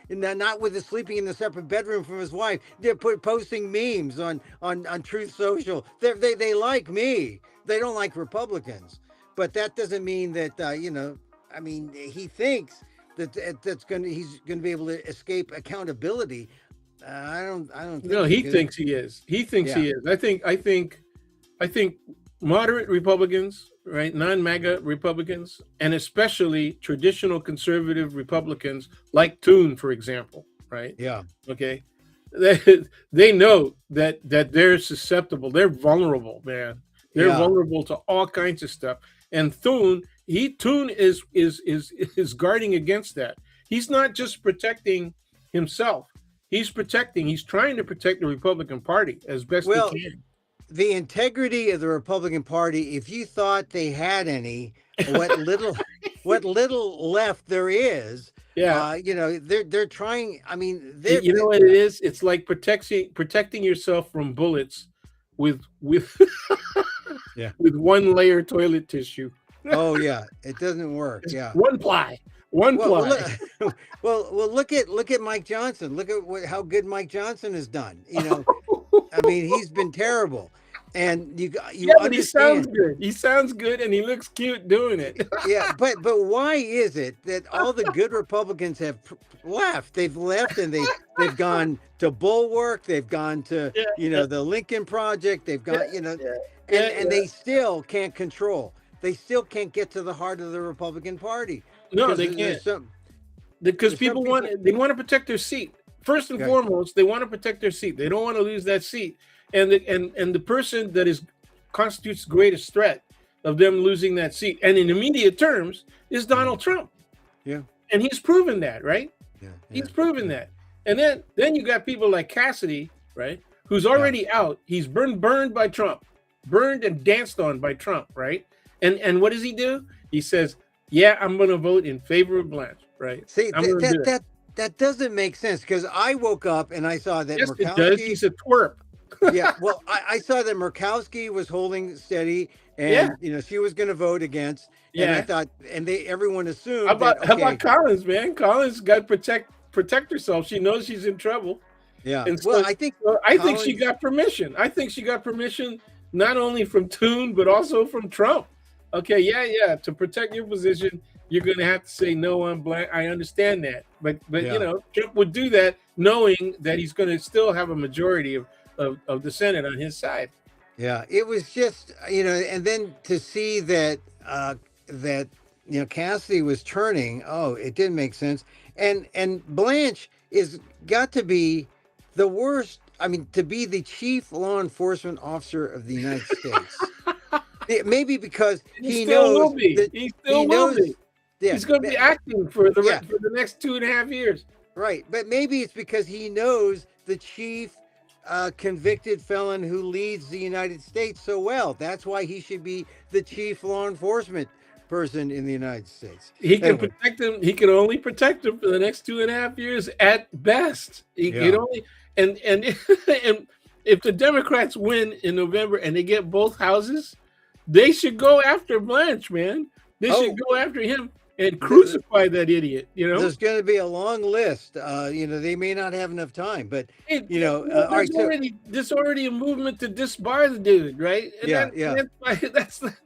not with the sleeping in the separate bedroom from his wife. They're posting memes on Truth Social. They like me. They don't like Republicans, but that doesn't mean that I mean, he thinks he's gonna be able to escape accountability. I don't think No, he thinks he is. He thinks he is. I think moderate Republicans, right, non-MAGA Republicans, and especially traditional conservative Republicans like Thune, for example, right? Yeah. Okay. They know that they're susceptible. They're vulnerable, man. They're vulnerable to all kinds of stuff. And Thune is guarding against that. He's not just protecting himself. He's trying to protect the Republican Party as best he can. The integrity of the Republican Party, if you thought they had any, what little left there is, they're trying. I mean, you know what it is? It's like protecting yourself from bullets with with one layer toilet tissue. Oh yeah, it doesn't work. Yeah, one ply. Ply. Look at Mike Johnson. Look at how good Mike Johnson has done. I mean, he's been terrible. And you but he sounds good. He sounds good, and he looks cute doing it. Yeah, but why is it that all the good Republicans have left? They've left, and they've gone to Bulwark. They've gone to the Lincoln Project. They've gone and they still can't control. They still can't get to the heart of the Republican Party. No, they can't. Because people want to protect their seat. First and foremost, they want to protect their seat. They don't want to lose that seat. And the person that constitutes the greatest threat of them losing that seat, and in immediate terms, is Donald Trump. Yeah. And he's proven that, right? Yeah. He's proven that. And then you got people like Cassidy, right? Who's already out. He's burned by Trump. Burned and danced on by Trump, right? And what does he do? He says, yeah, I'm going to vote in favor of Blanche, right? See, that doesn't make sense, because I woke up and I saw that Yes, it does. He's a twerp. Yeah, well, I saw that Murkowski was holding steady, and she was going to vote against. And I thought, and everyone assumed. How about Collins, man? Collins got to protect herself. She knows she's in trouble. Yeah. And so, I think she got permission. I think she got permission not only from Thune but also from Trump. Okay, to protect your position, you're going to have to say no on Blanche. I understand that, but Trump would do that knowing that he's going to still have a majority of the Senate on his side. Yeah, it was just and then to see that Cassidy was turning. Oh, it didn't make sense. And Blanche is got to be the worst. I mean, to be the chief law enforcement officer of the United States. Maybe because he knows that he still will be. Yeah, he's going to be acting for the next 2.5 years. Right, but maybe it's because he knows the chief convicted felon who leads the United States so well. That's why he should be the chief law enforcement person in the United States. He can protect him. He can only protect him for the next 2.5 years at best. He can only and if the Democrats win in November and they get both houses, they should go after Blanche, man. They should go after him and crucify that idiot. There's going to be a long list. They may not have enough time, but there's already a movement to disbar the dude, right? And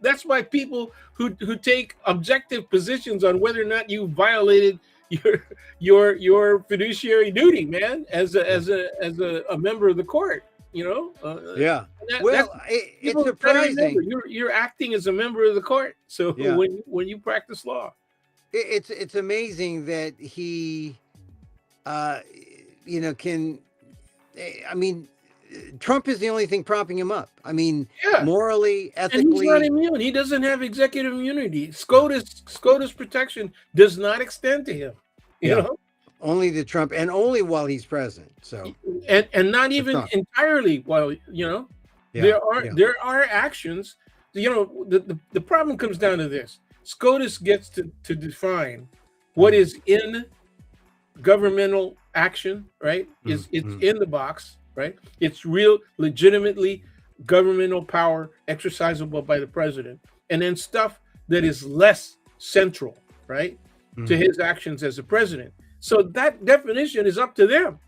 that's why people who take objective positions on whether or not you violated your your fiduciary duty, man, as Yeah. a member of the court. Yeah. That's Well, it's people try to remember. surprising. You're acting as a member of the court. So Yeah. when you practice law, It's amazing that he, uh, can. I mean, Trump is the only thing propping him up. I mean, yeah, morally, and he's not ethically, immune. He doesn't have executive immunity. SCOTUS protection does not extend to him. You yeah, know, only to Trump, and only while he's president. So and not for even Trump. entirely. While Yeah. Yeah. there are actions. The problem comes down to this: SCOTUS gets to define what Mm, is in governmental action, right? mm, It's mm, in the box, right? It's real, legitimately governmental power exercisable by the president, and then stuff that is less central, right, to mm. his actions as a president. So that definition is up to them.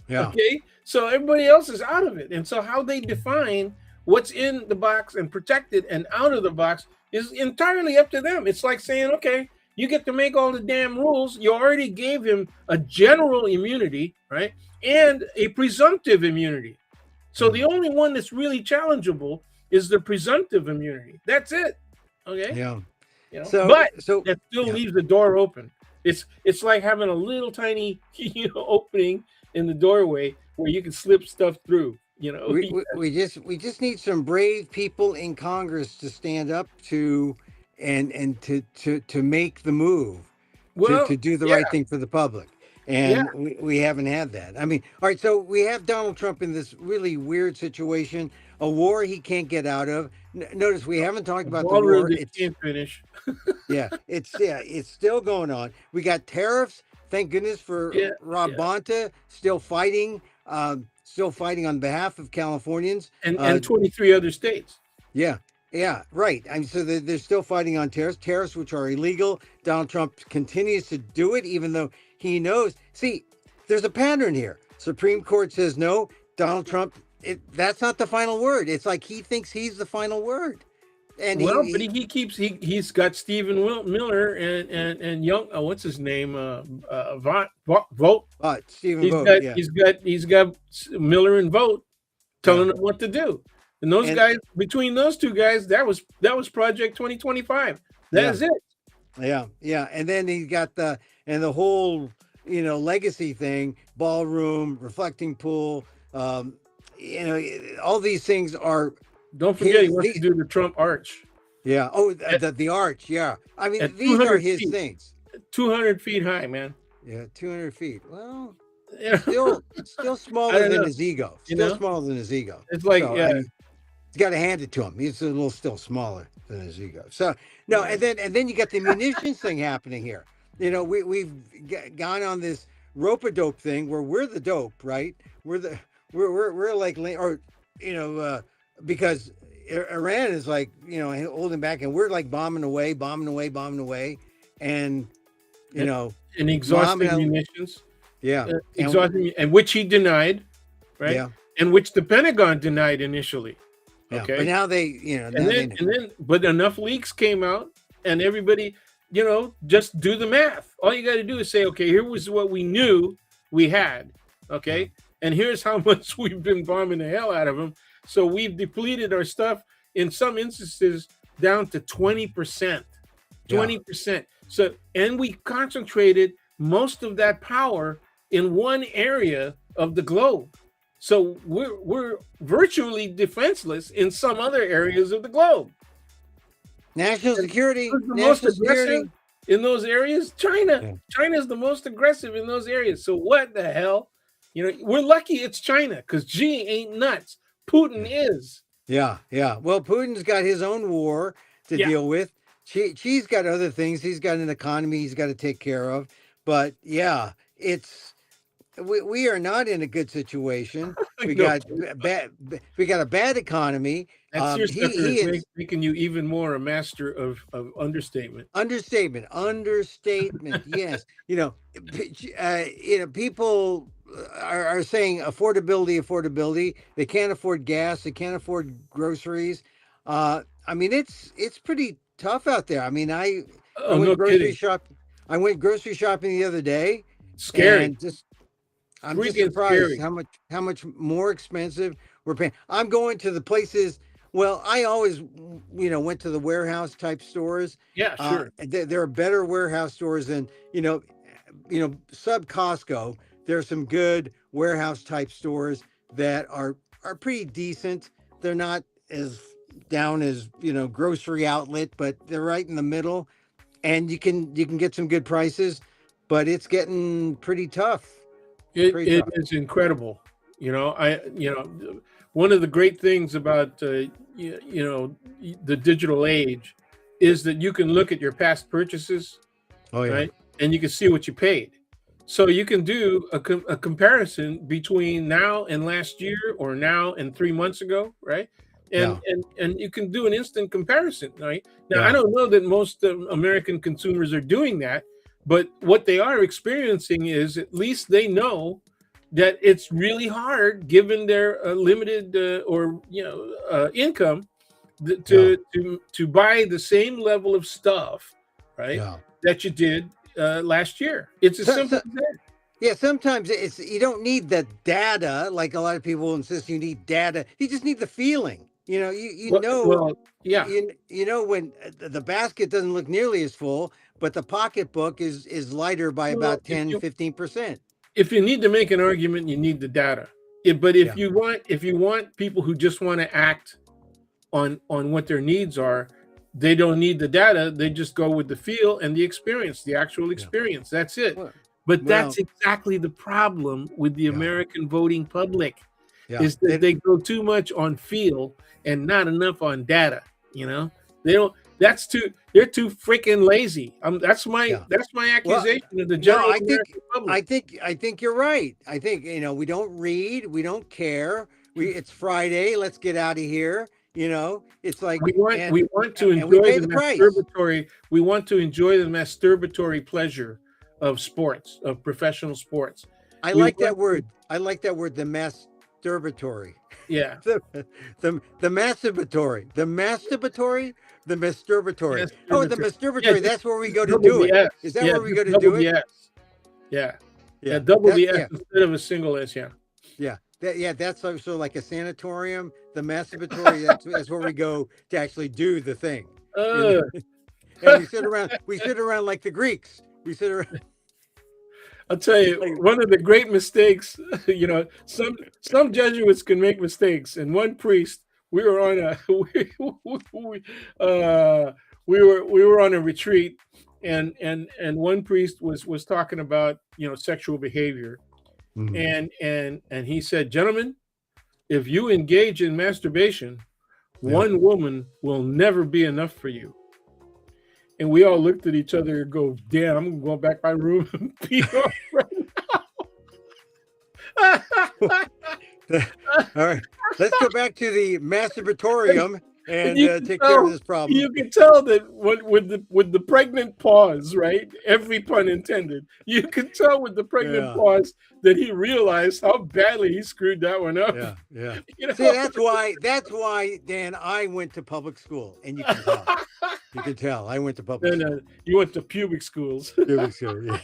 Yeah. Okay, so everybody else is out of it, and so how they define what's in the box and protected and out of the box is entirely up to them. It's like saying, okay, you get to make all the damn rules. You already gave him a general immunity, right, and a presumptive immunity. So the Mm. only one that's really challengeable is the presumptive immunity. That's it. Okay, Yeah. So, but so, that still yeah. leaves the door open. It's like having a little tiny opening in the doorway where you can slip stuff through. We just need some brave people in Congress to stand up to, and to make the move, to Well, do the yeah, right thing for the public. yeah. And we haven't had that. I mean, all right, so we have Donald Trump in this really weird situation, a war he can't get out of. Notice we haven't talked A about the ballroom war. that It's, can't finish. it's still going on. We got tariffs. Thank goodness for Yeah, Rob yeah. Bonta, still fighting on behalf of Californians. And 23 other states. Yeah, yeah, right. I mean, so they're still fighting on tariffs which are illegal. Donald Trump continues to do it, even though he knows. See, there's a pattern here. Supreme Court says no. Donald Trump, that's not the final word. It's like he thinks he's the final word, and Well, but he's got Stephen Miller and young what's his name Vogt. Stephen Vogt, yeah, He's got Miller and Vogt yeah, telling him what to do. And those and guys, between those two guys, that was Project 2025. That yeah, is it. yeah, and then he got the whole legacy thing, ballroom, reflecting pool, all these things are Don't forget, he his. wants to do the Trump arch Yeah. Oh, at, the arch. Yeah. I mean, at these are 200 his feet, things. 200 feet high, man. Yeah, 200 feet. Well, Yeah. still I smaller don't than know. his ego. You Still know, smaller than his ego. it's like, So I mean, you got to hand it to him. He's a little still smaller than his ego. So no, yeah. and then you got the munitions thing happening here. We've gone on this rope a dope thing where we're the dope, right? We're like, or you know uh, because Iran is like holding back, and we're like bombing away, and you and, know and exhausting Mohammed, munitions, yeah, and which he denied, right? yeah, And which the Pentagon denied initially. yeah. Okay. But now they, But enough leaks came out, and everybody, just do the math. All you got to do is say, okay, here was what we knew we had, okay, and here's how much we've been bombing the hell out of them. So we've depleted our stuff in some instances down to 20%, 20%. So, and we concentrated most of that power in one area of the globe. So we're virtually defenseless in some other areas of the globe. national security, Who's the most national security. aggressive in those areas? China. Yeah. China is the most aggressive in those areas. So what the hell? We're lucky it's China because Xi ain't nuts. Putin is. Yeah, yeah. Well, Putin's got his own war to Yeah. deal with. She's got other things. He's got an economy he's got to take care of. But yeah, we are not in a good situation. We No. got a bad economy. That's your He sucker is making you even more a master of understatement. understatement. Yes, people are saying affordability. They can't afford gas. They can't afford groceries. I mean, it's pretty tough out there. I mean, I Oh, went no grocery kidding. shop. I went grocery shopping the other day, Scary, and I'm just freaking surprised scary. how much more expensive we're paying. I'm going to the places. Well, I always, went to the warehouse type stores. Yeah, sure. There are better warehouse stores than sub Costco. There are some good warehouse type stores that are pretty decent. They're not as down as grocery outlet, but they're right in the middle, and you can get some good prices. But it's getting pretty tough. Pretty It tough. is incredible. One of the great things about the digital age is that you can look at your past purchases, Oh yeah, right, and you can see what you paid. So you can do a comparison between now and last year, or now and 3 months ago, right? And yeah, and you can do an instant comparison, right? Now I yeah, don't know that most American consumers are doing that, but what they are experiencing is at least they know that it's really hard, given their limited or income, yeah, to buy the same level of stuff, right, yeah. that you did last year. It's as So, simple so as that. yeah, sometimes it's you don't need the data like a lot of people insist you need data. You just need the feeling. Well, yeah. You know when the basket doesn't look nearly as full, but the pocketbook is lighter by Well, about 10-15%. if you need to make an argument, you need the data. But Yeah, if you want people who just want to act on what their needs are, they don't need the data. They just go with the feel and the experience, the actual yeah. experience. That's it. Well, But well, that's exactly the problem with the yeah, American voting public, yeah. is that they go too much on feel and not enough on data. You know, they don't. They're too freaking lazy. Yeah. That's my Well, accusation of the no, general American public. I think you're right. I think we don't read, we don't care. It's Friday, let's get out of here. It's like We want to and we enjoy pay the the price. masturbatory. We want to enjoy the masturbatory pleasure of sports, of professional sports. I We like want that word. I like that word, the masturbatory. Yeah, The the masturbatory. The masturbatory, the masturbatory. Oh, the masturbatory. Yeah, masturbatory, that's where we go to double do the it. S. Is that Yeah, where we just go to double do the it? S. Yeah, yeah, Yeah. double That the S yeah. instead of a single S. Yeah. Yeah, that's also like a sanatorium. The masturbatory, that's where we go to actually do the thing. You know, Uh, and we sit around like the Greeks. We sit around I'll tell you, like one of the great mistakes. Some Jesuits can make mistakes, and one priest. We were on a we, uh, we were on a retreat, and one priest was talking about sexual behavior, mm, and he said, "Gentlemen, if you engage in masturbation, yeah. one woman will never be enough for you." And we all looked at each other and go, "Damn, I'm gonna go back my room and pee off right All right, let's go back to the masturbatorium And and you can take care of tell, this problem. that with the pregnant pause, right? Every pun intended. You can tell with the pregnant Yeah, pause that he realized how badly he screwed that one up. yeah, yeah. You See, know. that's why, Dan, I went to public school, and you can tell. You can tell I went to public And school. you went to pubic schools. Public school, yeah.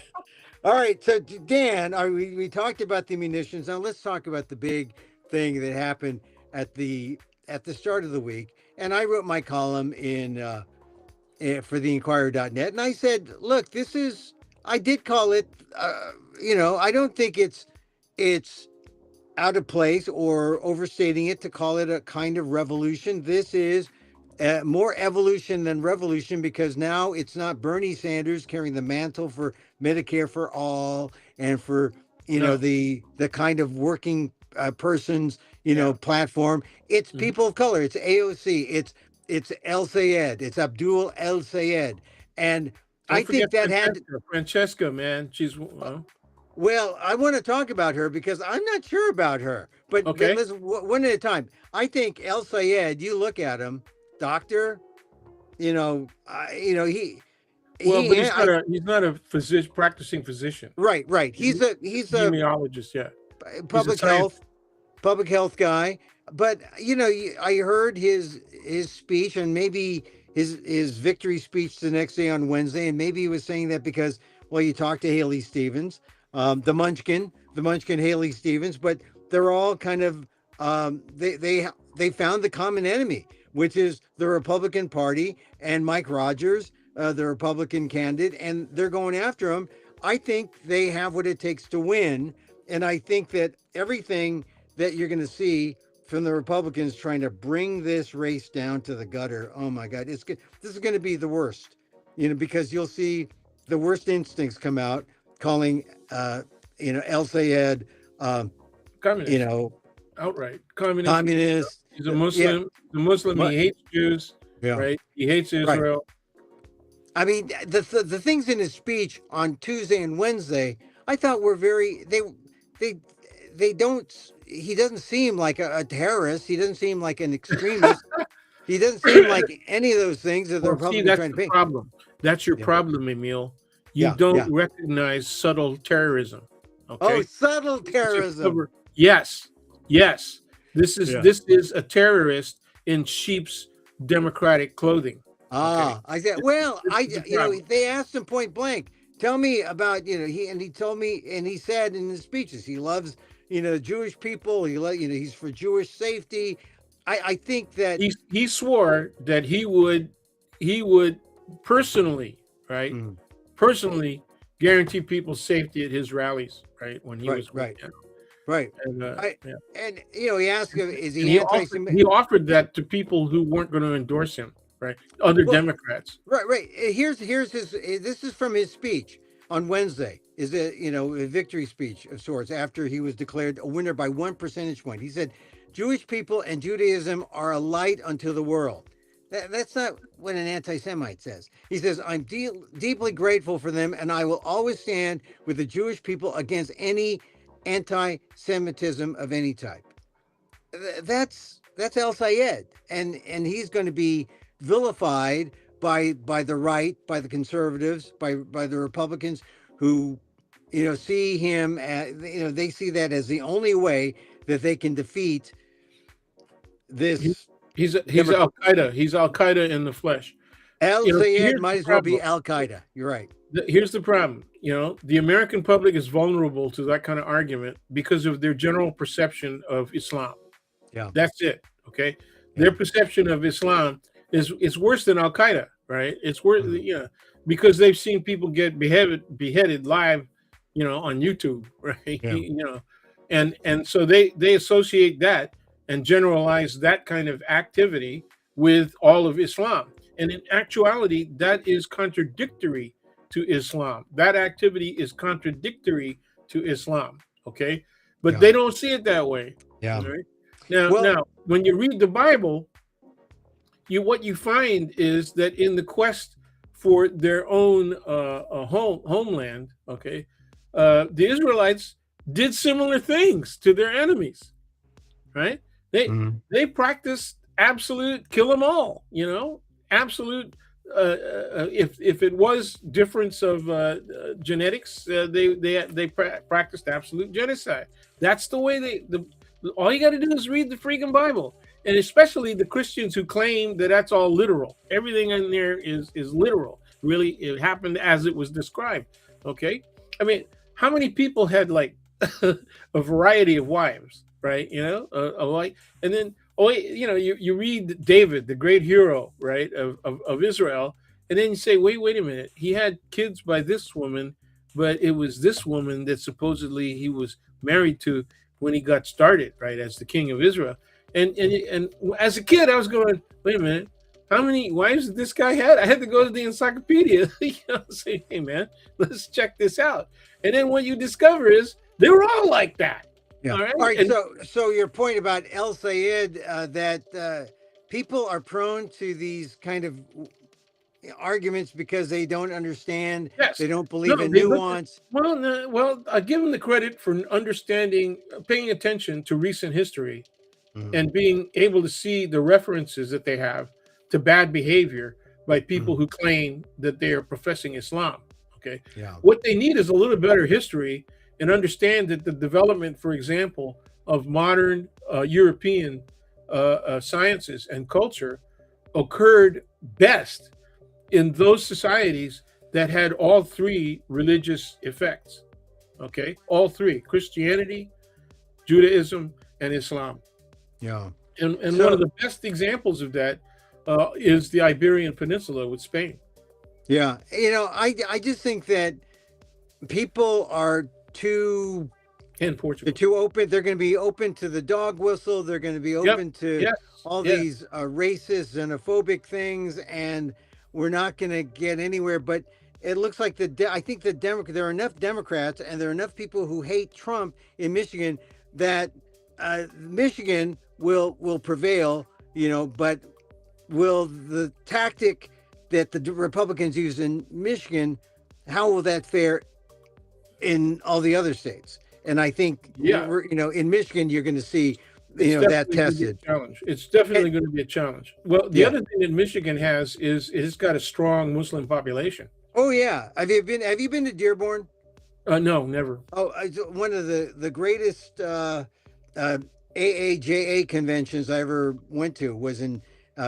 All right, so Dan, we talked about the munitions. Now let's talk about the big thing that happened at the start of the week. And I wrote my column for the Inquirer.net, and I said, look, I did call it. I don't think it's out of place or overstating it to call it a kind of revolution. This is more evolution than revolution, because now it's not Bernie Sanders carrying the mantle for Medicare for all and for No. the kind of working persons Yeah. platform. It's Mhm. people of color. It's AOC. It's El Sayed. It's Abdul El Sayed, and I Don't forget think that had. Francesca. Francesca, man, she's Well, I want to talk about her because I'm not sure about her. But okay. let's one at a time. I think El Sayed. You look at him, doctor. Well, but I he's not a practicing physician. right. He's He's a epidemiologist. Yeah, he's a public scientist. health public health guy. But I heard his speech, and maybe his victory speech the next day on Wednesday, and maybe he was saying that because Well, you talk to Haley Stevens, the Munchkin Haley Stevens, but they're all kind of they found the common enemy, which is the Republican Party and Mike Rogers, the Republican candidate, and they're going after him. I think they have what it takes to win, and I think that everything that you're going to see from the Republicans trying to bring this race down to the gutter. Oh my God, it's good. This is going to be the worst, because you'll see the worst instincts come out, calling, El Sayed, Communist, outright communist. communist. He's a Muslim. Yeah, The Muslim. but He hates Jews. yeah, Right. He hates right. Israel. I mean, the things in his speech on Tuesday and Wednesday, I thought were very they they don't. He doesn't seem like a terrorist. He doesn't seem like an extremist. He doesn't seem like any of those things that the Well, see, Republicans that's trying to the paint. problem. That's your Yeah, problem, Emil. You yeah, don't yeah. recognize subtle terrorism. Oh, Okay. subtle It's a terrorism. cover. Yes. Yes. Yeah. This is a terrorist in sheep's democratic clothing. Okay. I said, well, This is the problem. they asked him point blank, tell me about, he told me, and he said in his speeches, he loves, Jewish people. He's for Jewish safety. I think that, He swore that he would personally, right? mm, Personally guarantee people's safety at his rallies, right? When he right, was right, you know, right. and I, and, he asked him, is And he anti-Semitic? he offered that to people who weren't going to endorse him, right? Other Well, Democrats. right, right. Here's his. This is from his speech on Wednesday. Is a victory speech of sorts after he was declared a winner by 1 percentage point. He said, "Jewish people and Judaism are a light unto the world." That's not what an anti-Semite says. He says, "I'm deeply grateful for them, and I will always stand with the Jewish people against any anti-Semitism of any type." That's El Sayed, and he's going to be vilified by the right, by the conservatives, by the Republicans, who see him as, they see that as the only way that they can defeat He, this. he's Democrat. Al Qaeda. He's Al Qaeda in the flesh. El Sayed Here's might the as well be problem. Al Qaeda. You're right. Here's the problem. The American public is vulnerable to that kind of argument because of their general perception of Islam. Yeah. That's it. Okay. Yeah. Their perception of Islam is worse than Al Qaeda, right? It's worse, Mhm. because they've seen people get beheaded live, on YouTube, right? Yeah. And so they associate that and generalize that kind of activity with all of Islam. And in actuality, that is contradictory to Islam. That activity is contradictory to Islam. Okay. But Yeah. they don't see it that way. Yeah. All right? Now, Well, when you read the Bible, what you find is that in the quest for their own homeland, okay, the Israelites did similar things to their enemies, right? mhm. They practiced absolute kill them all, absolute. If it was difference of genetics, they practiced absolute genocide. That's the way all you got to do is read the freaking Bible, and especially the Christians who claim that that's all literal. Everything in there is literal. Really, it happened as it was described. Okay, I mean, how many people had like a variety of wives, right? And then you read David, the great hero, right, of Israel, and then you say, wait a minute, he had kids by this woman, but it was this woman that supposedly he was married to when he got started, right, as the king of Israel. And as a kid, I was going, wait a minute, how many wives did this guy had? I had to go to the encyclopedia, say, hey man, let's check this out. And then what you discover is they were all like that. Yeah. All right. All right. So your point about El Sayed, that people are prone to these kind of arguments because they don't understand. Yes. They don't believe in they nuance. Well, I give them the credit for understanding, paying attention to recent history, and being able to see the references that they have to bad behavior by people who claim that they are professing Islam. Okay. Yeah. What they need is a little better history and understand that the development, for example, of modern European sciences and culture occurred best in those societies that had all three religious effects. Okay, all three: Christianity, Judaism, and Islam. Yeah. And So one of the best examples of that is the Iberian Peninsula with Spain yeah, I just think that people are too and they're Portugal. too open. They're going to be open to the dog whistle. They're going to be Yep. open to Yes. all Yes. these racist, xenophobic things, and we're not going to get anywhere. But it looks like I think there are enough Democrats and there are enough people who hate Trump in Michigan that Michigan will prevail. But will the tactic that the Republicans use in Michigan, how will that fare in all the other states? And I think Yeah. in Michigan, you're going to see, It's that definitely going to be tested. a challenge. It's definitely going to be a challenge. Well, the Yeah. other thing that Michigan has is it's got a strong Muslim population. Oh yeah. Have you been to Dearborn? No, never. Oh, one of the greatest AAJA conventions I ever went to was in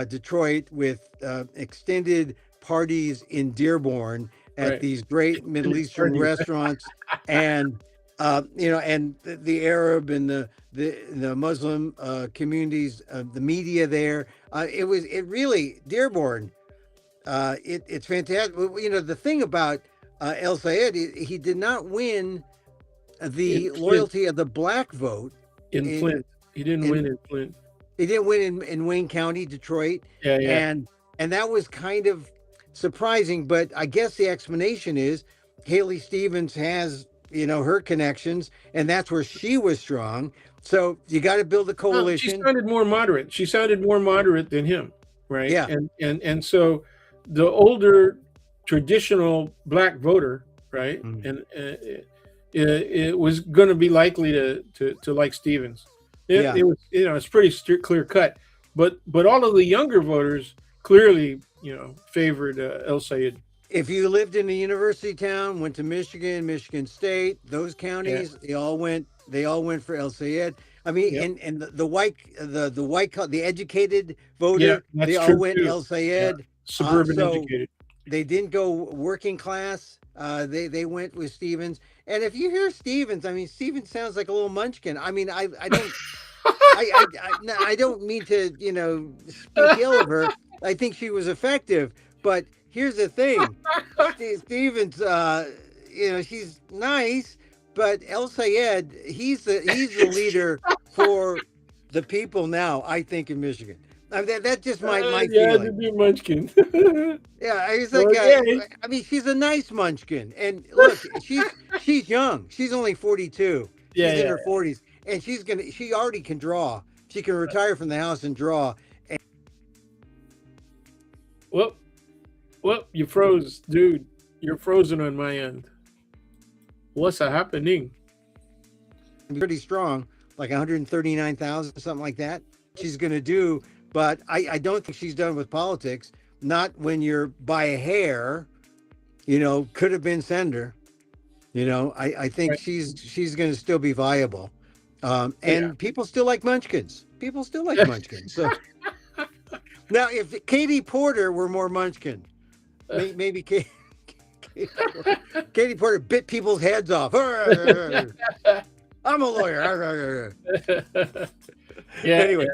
Detroit with extended parties in Dearborn at Right. these great Middle Eastern Parties. restaurants, and and the Arab and the Muslim communities, the media there. It really Dearborn. It's fantastic. The thing about El Sayed, he did not win the loyalty of the black vote In Flint. He didn't win in Flint. He didn't win in Wayne County, Detroit. Yeah, yeah. And that was kind of surprising, but I guess the explanation is Haley Stevens has, her connections, and that's where she was strong. So you got to build a coalition. She sounded more moderate. She sounded more moderate than him, right? Yeah. And so the older traditional black voter, right? And it was going to be likely to like Stevens. It was, it's pretty clear cut. But all of the younger voters clearly, favored El Sayed. If you lived in a university town, went to Michigan State, those counties, they all went for El Sayed. I mean, and the educated voter, they all went El Sayed. Yeah. Suburban educated. They didn't go working class. They went with Stevens. And if you hear Stevens, I mean, Stevens sounds like a little munchkin. I mean, I don't, I don't mean to, speak ill of her. I think she was effective. But here's the thing, Stevens, she's nice, but El Sayed, he's the leader for the people now, I think, in Michigan. I mean, that's just my feeling. Yeah, to be munchkin. Yeah, it's like I mean, she's a nice munchkin, and look, she's young. She's only 42. She's in her 40s, and she already can draw. She can retire from the house and draw. And well, you froze, dude. You're frozen on my end. What's happening? Pretty strong, like 139,000, something like that. She's going to do, but I don't think she's done with politics. Not when you're by a hair, could have been senator. I think she's going to still be viable. And people still like munchkins. So now, if Katie Porter were more munchkin, maybe Katie Porter bit people's heads off. I'm a lawyer. Yeah. Anyway.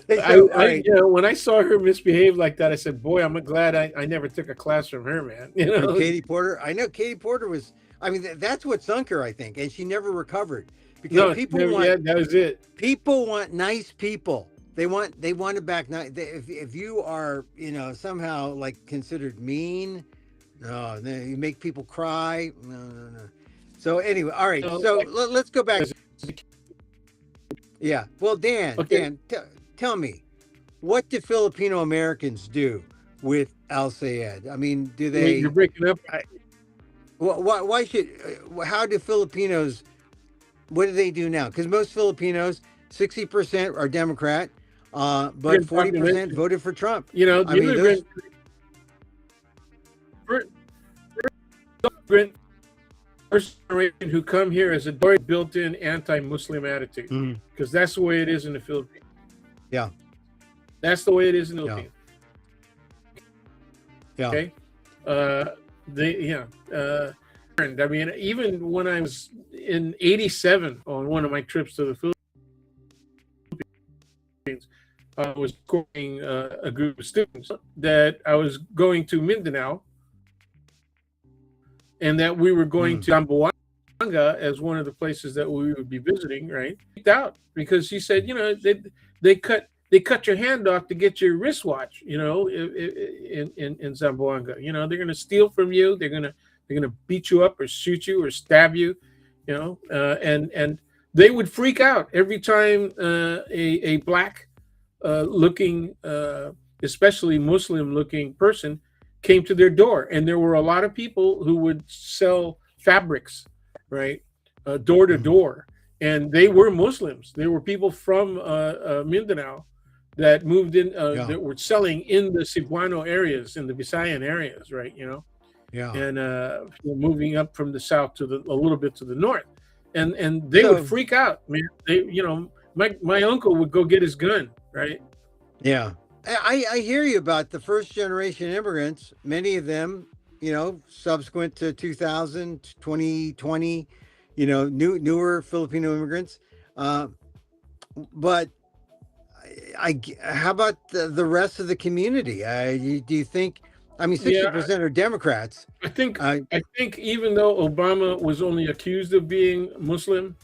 When I saw her misbehave like that, I said, boy, I'm glad I never took a class from her, man. Katie Porter. I know Katie Porter was, I mean, that's what sunk her, I think. And she never recovered. Because that was it. People want nice people. They want it back. If you are, somehow like considered mean, no, you make people cry. No. So anyway, all right. So let's go back. Yeah. Well, Dan, tell me, what do Filipino Americans do with Al Sayed? I mean, do they? You're breaking up. Why should? How do Filipinos? What do they do now? Because most Filipinos, 60% are Democrat, but 40% voted for Trump. First generation who come here as a built-in anti-Muslim attitude, because that's the way it is in the Philippines. Yeah, that's the way it is in the Philippines. Yeah. Okay, I mean, even when I was in '87 on one of my trips to the Philippines, I was escorting a group of students that I was going to Mindanao, and that we were going to Zamboanga as one of the places that we would be visiting. Right, freaked out because he said, they cut your hand off to get your wristwatch. In Zamboanga, they're going to steal from you. They're gonna beat you up or shoot you or stab you. And they would freak out every time a black looking, especially Muslim looking person came to their door. And there were a lot of people who would sell fabrics, right, door to door. And they were Muslims. They were people from Mindanao that moved in, that were selling in the Cebuano areas, in the Visayan areas, right, and moving up from the south to a little bit to the north. And they would freak out, man. My uncle would go get his gun, right? Yeah. I hear you about the first generation immigrants, many of them, subsequent to 2000, 2020, newer Filipino immigrants. But how about the rest of the community? Do you think, 60% are Democrats. I think even though Obama was only accused of being Muslim,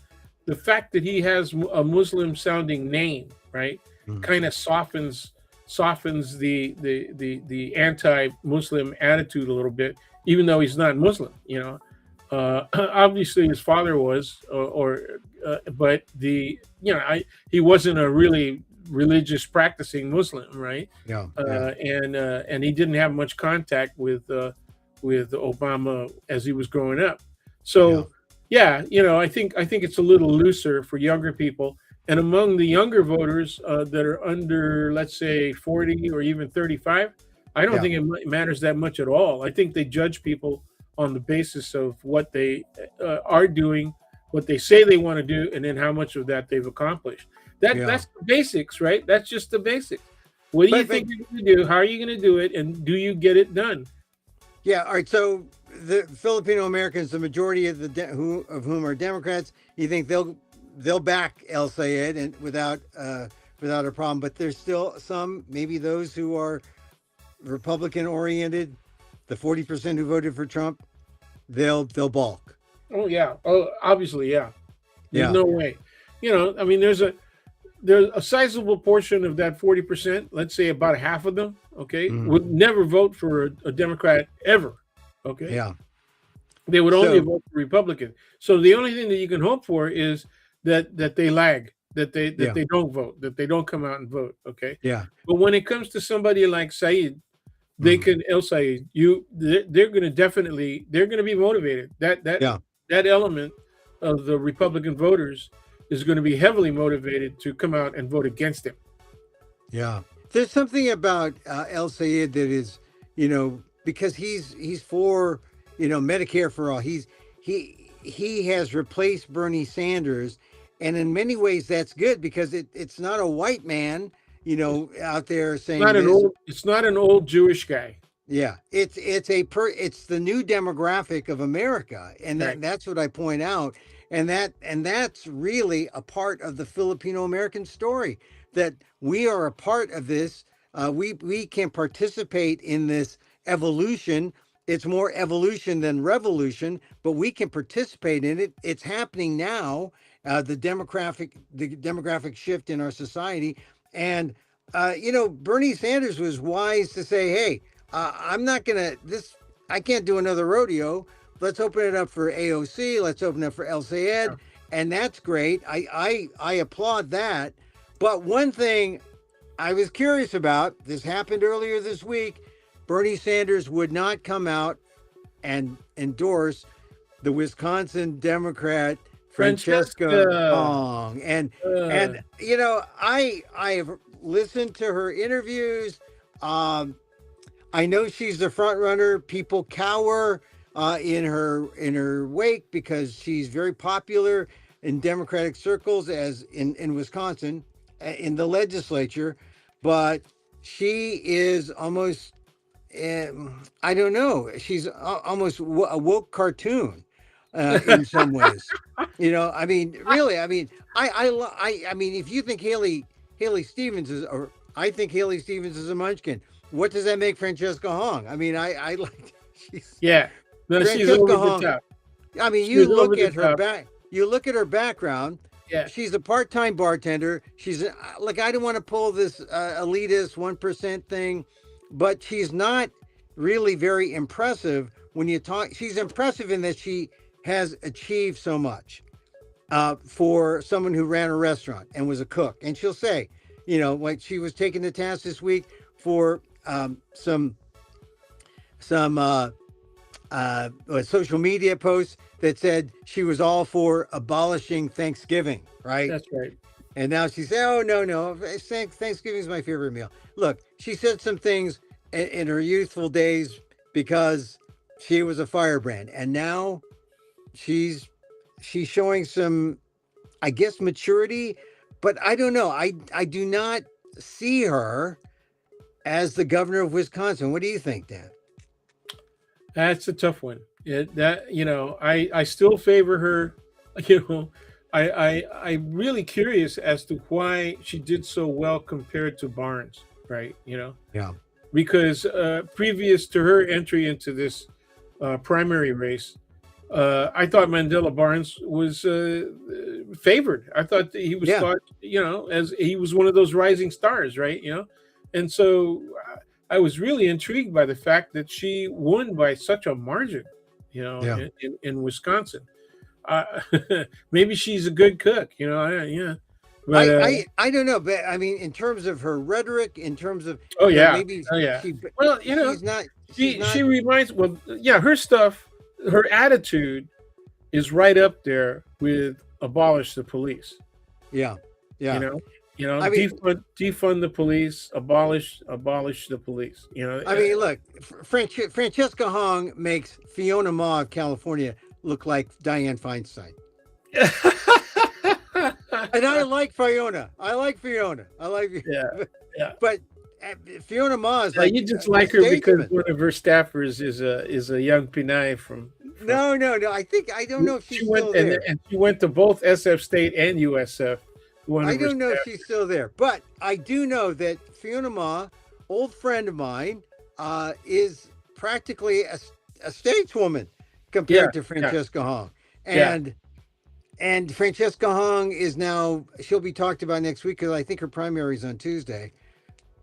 the fact that he has a Muslim sounding name, right, kind of softens the anti-Muslim attitude a little bit, even though he's not Muslim. Obviously his father was, but he wasn't a really religious practicing Muslim, right? And he didn't have much contact with Obama as he was growing up. So I think it's a little looser for younger people. And among the younger voters that are under, let's say, 40 or even 35, I don't think it matters that much at all. I think they judge people on the basis of what they are doing, what they say they want to do, and then how much of that they've accomplished. That's the basics, right? That's just the basics. What do you think you're going to do? How are you going to do it? And do you get it done? Yeah. All right. So the Filipino Americans, the majority of whom are Democrats, you think they'll back El Sayed and without a problem. But there's still some, maybe those who are Republican oriented, the 40% who voted for Trump, they'll balk. Oh yeah. Oh, obviously, yeah. There's no way. There's a sizable portion of that 40%, let's say about half of them, would never vote for a Democrat ever. Okay. Yeah. They would only vote for Republican. So the only thing that you can hope for is that they lag, that they don't vote, that they don't come out and vote. Okay. Yeah. But when it comes to somebody like Said, they can El Sayed, they're going to be motivated. That element of the Republican voters is going to be heavily motivated to come out and vote against him. Yeah. There's something about El Sayed that is, because he's for, Medicare for all. He has replaced Bernie Sanders, and in many ways that's good because it's not a white man, out there saying it's not an old Jewish guy. Yeah, it's the new demographic of America, and that's what I point out. And that's really a part of the Filipino American story, that we are a part of this. We can participate in this evolution. It's more evolution than revolution, but we can participate in it. It's happening now. The demographic shift in our society, and Bernie Sanders was wise to say, "Hey, I'm not gonna I can't do another rodeo. Let's open it up for AOC. Let's open it up for El Sayed." And that's great. I applaud that. But one thing I was curious about, this happened earlier this week, Bernie Sanders would not come out and endorse the Wisconsin Democrat Francesca Hong. And I have listened to her interviews. I know she's the front runner. People cower in her wake because she's very popular in Democratic circles, as in Wisconsin, in the legislature. But she is almost I don't know. She's almost a woke cartoon in some ways. I mean, really, I mean, I mean, if you think Haley Stevens is, or I think Haley Stevens is a munchkin, what does that make Francesca Hong? I mean, I like she's Yeah. No, she's Francesca over the Hong. top. I mean, She's over the top. You look at her background. Yeah. She's a part-time bartender. She's like, I don't want to pull this elitist 1% thing, but she's not really very impressive when you talk. She's impressive in that she has achieved so much for someone who ran a restaurant and was a cook. And she'll say, like she was taken to task this week for some social media posts that said she was all for abolishing Thanksgiving, right? That's right. And now she said, "Oh no, Thanksgiving is my favorite meal." Look, she said some things in her youthful days because she was a firebrand, and now she's showing some, I guess, maturity. But I don't know. I do not see her as the governor of Wisconsin. What do you think, Dan? That's a tough one. I still favor her. I'm really curious as to why she did so well compared to Barnes, right? Yeah. Because previous to her entry into this primary race, I thought Mandela Barnes was favored. I thought that he was thought, as he was one of those rising stars, right? And so I was really intrigued by the fact that she won by such a margin, in Wisconsin. Maybe she's a good cook, But I don't know, but I mean, in terms of her rhetoric, in terms of maybe well, she reminds her stuff, her attitude is right up there with abolish the police. Yeah. I mean, defund the police, abolish the police. I mean, look, Francesca Hong makes Fiona Ma of California look like Dianne Feinstein. And I like Fiona. Yeah. But Fiona Ma is like, you just like her because one of her staffers is a young Pinay from. No. I don't know if she's still there. And she went to both SF State and USF. I don't know if she's still there, but I do know that Fiona Ma, old friend of mine, is practically a stateswoman compared to Francesca Hong. And Francesca Hong is now, she'll be talked about next week because I think her primary is on Tuesday.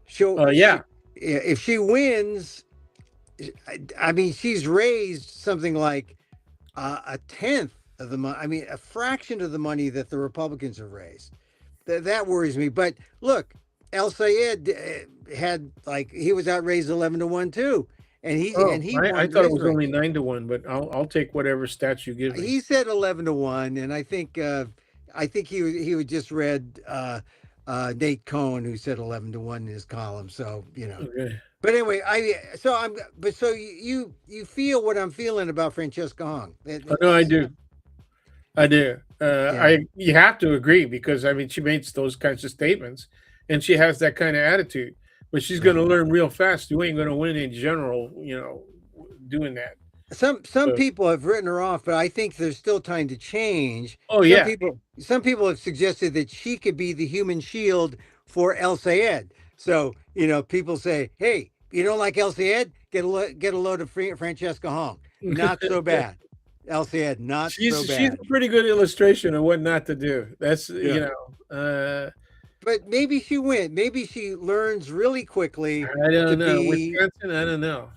If she wins, I mean, she's raised something like a tenth of the money. I mean, a fraction of the money that the Republicans have raised. That worries me. But look, El Sayed had he was outraised 11-1 too, and he I thought it was only 9-1, but I'll take whatever stats you give me. He said 11-1, and I think he would just read Nate Cohn, who said 11-1 in his column. So Okay. But anyway, so you feel what I'm feeling about Francesca Hong? No, I do. You have to agree because I mean she makes those kinds of statements, and she has that kind of attitude. But she's going to learn real fast. You ain't going to win in general, doing that. Some people have written her off, but I think there's still time to change. Some people have suggested that she could be the human shield for El Sayed. So people say, "Hey, you don't like El Sayed? Get a load of Francesca Hong. Not so bad." El Sayed, not so bad. She's a pretty good illustration of what not to do. That's But maybe she wins. Maybe she learns really quickly. I don't know. Wisconsin, I don't know.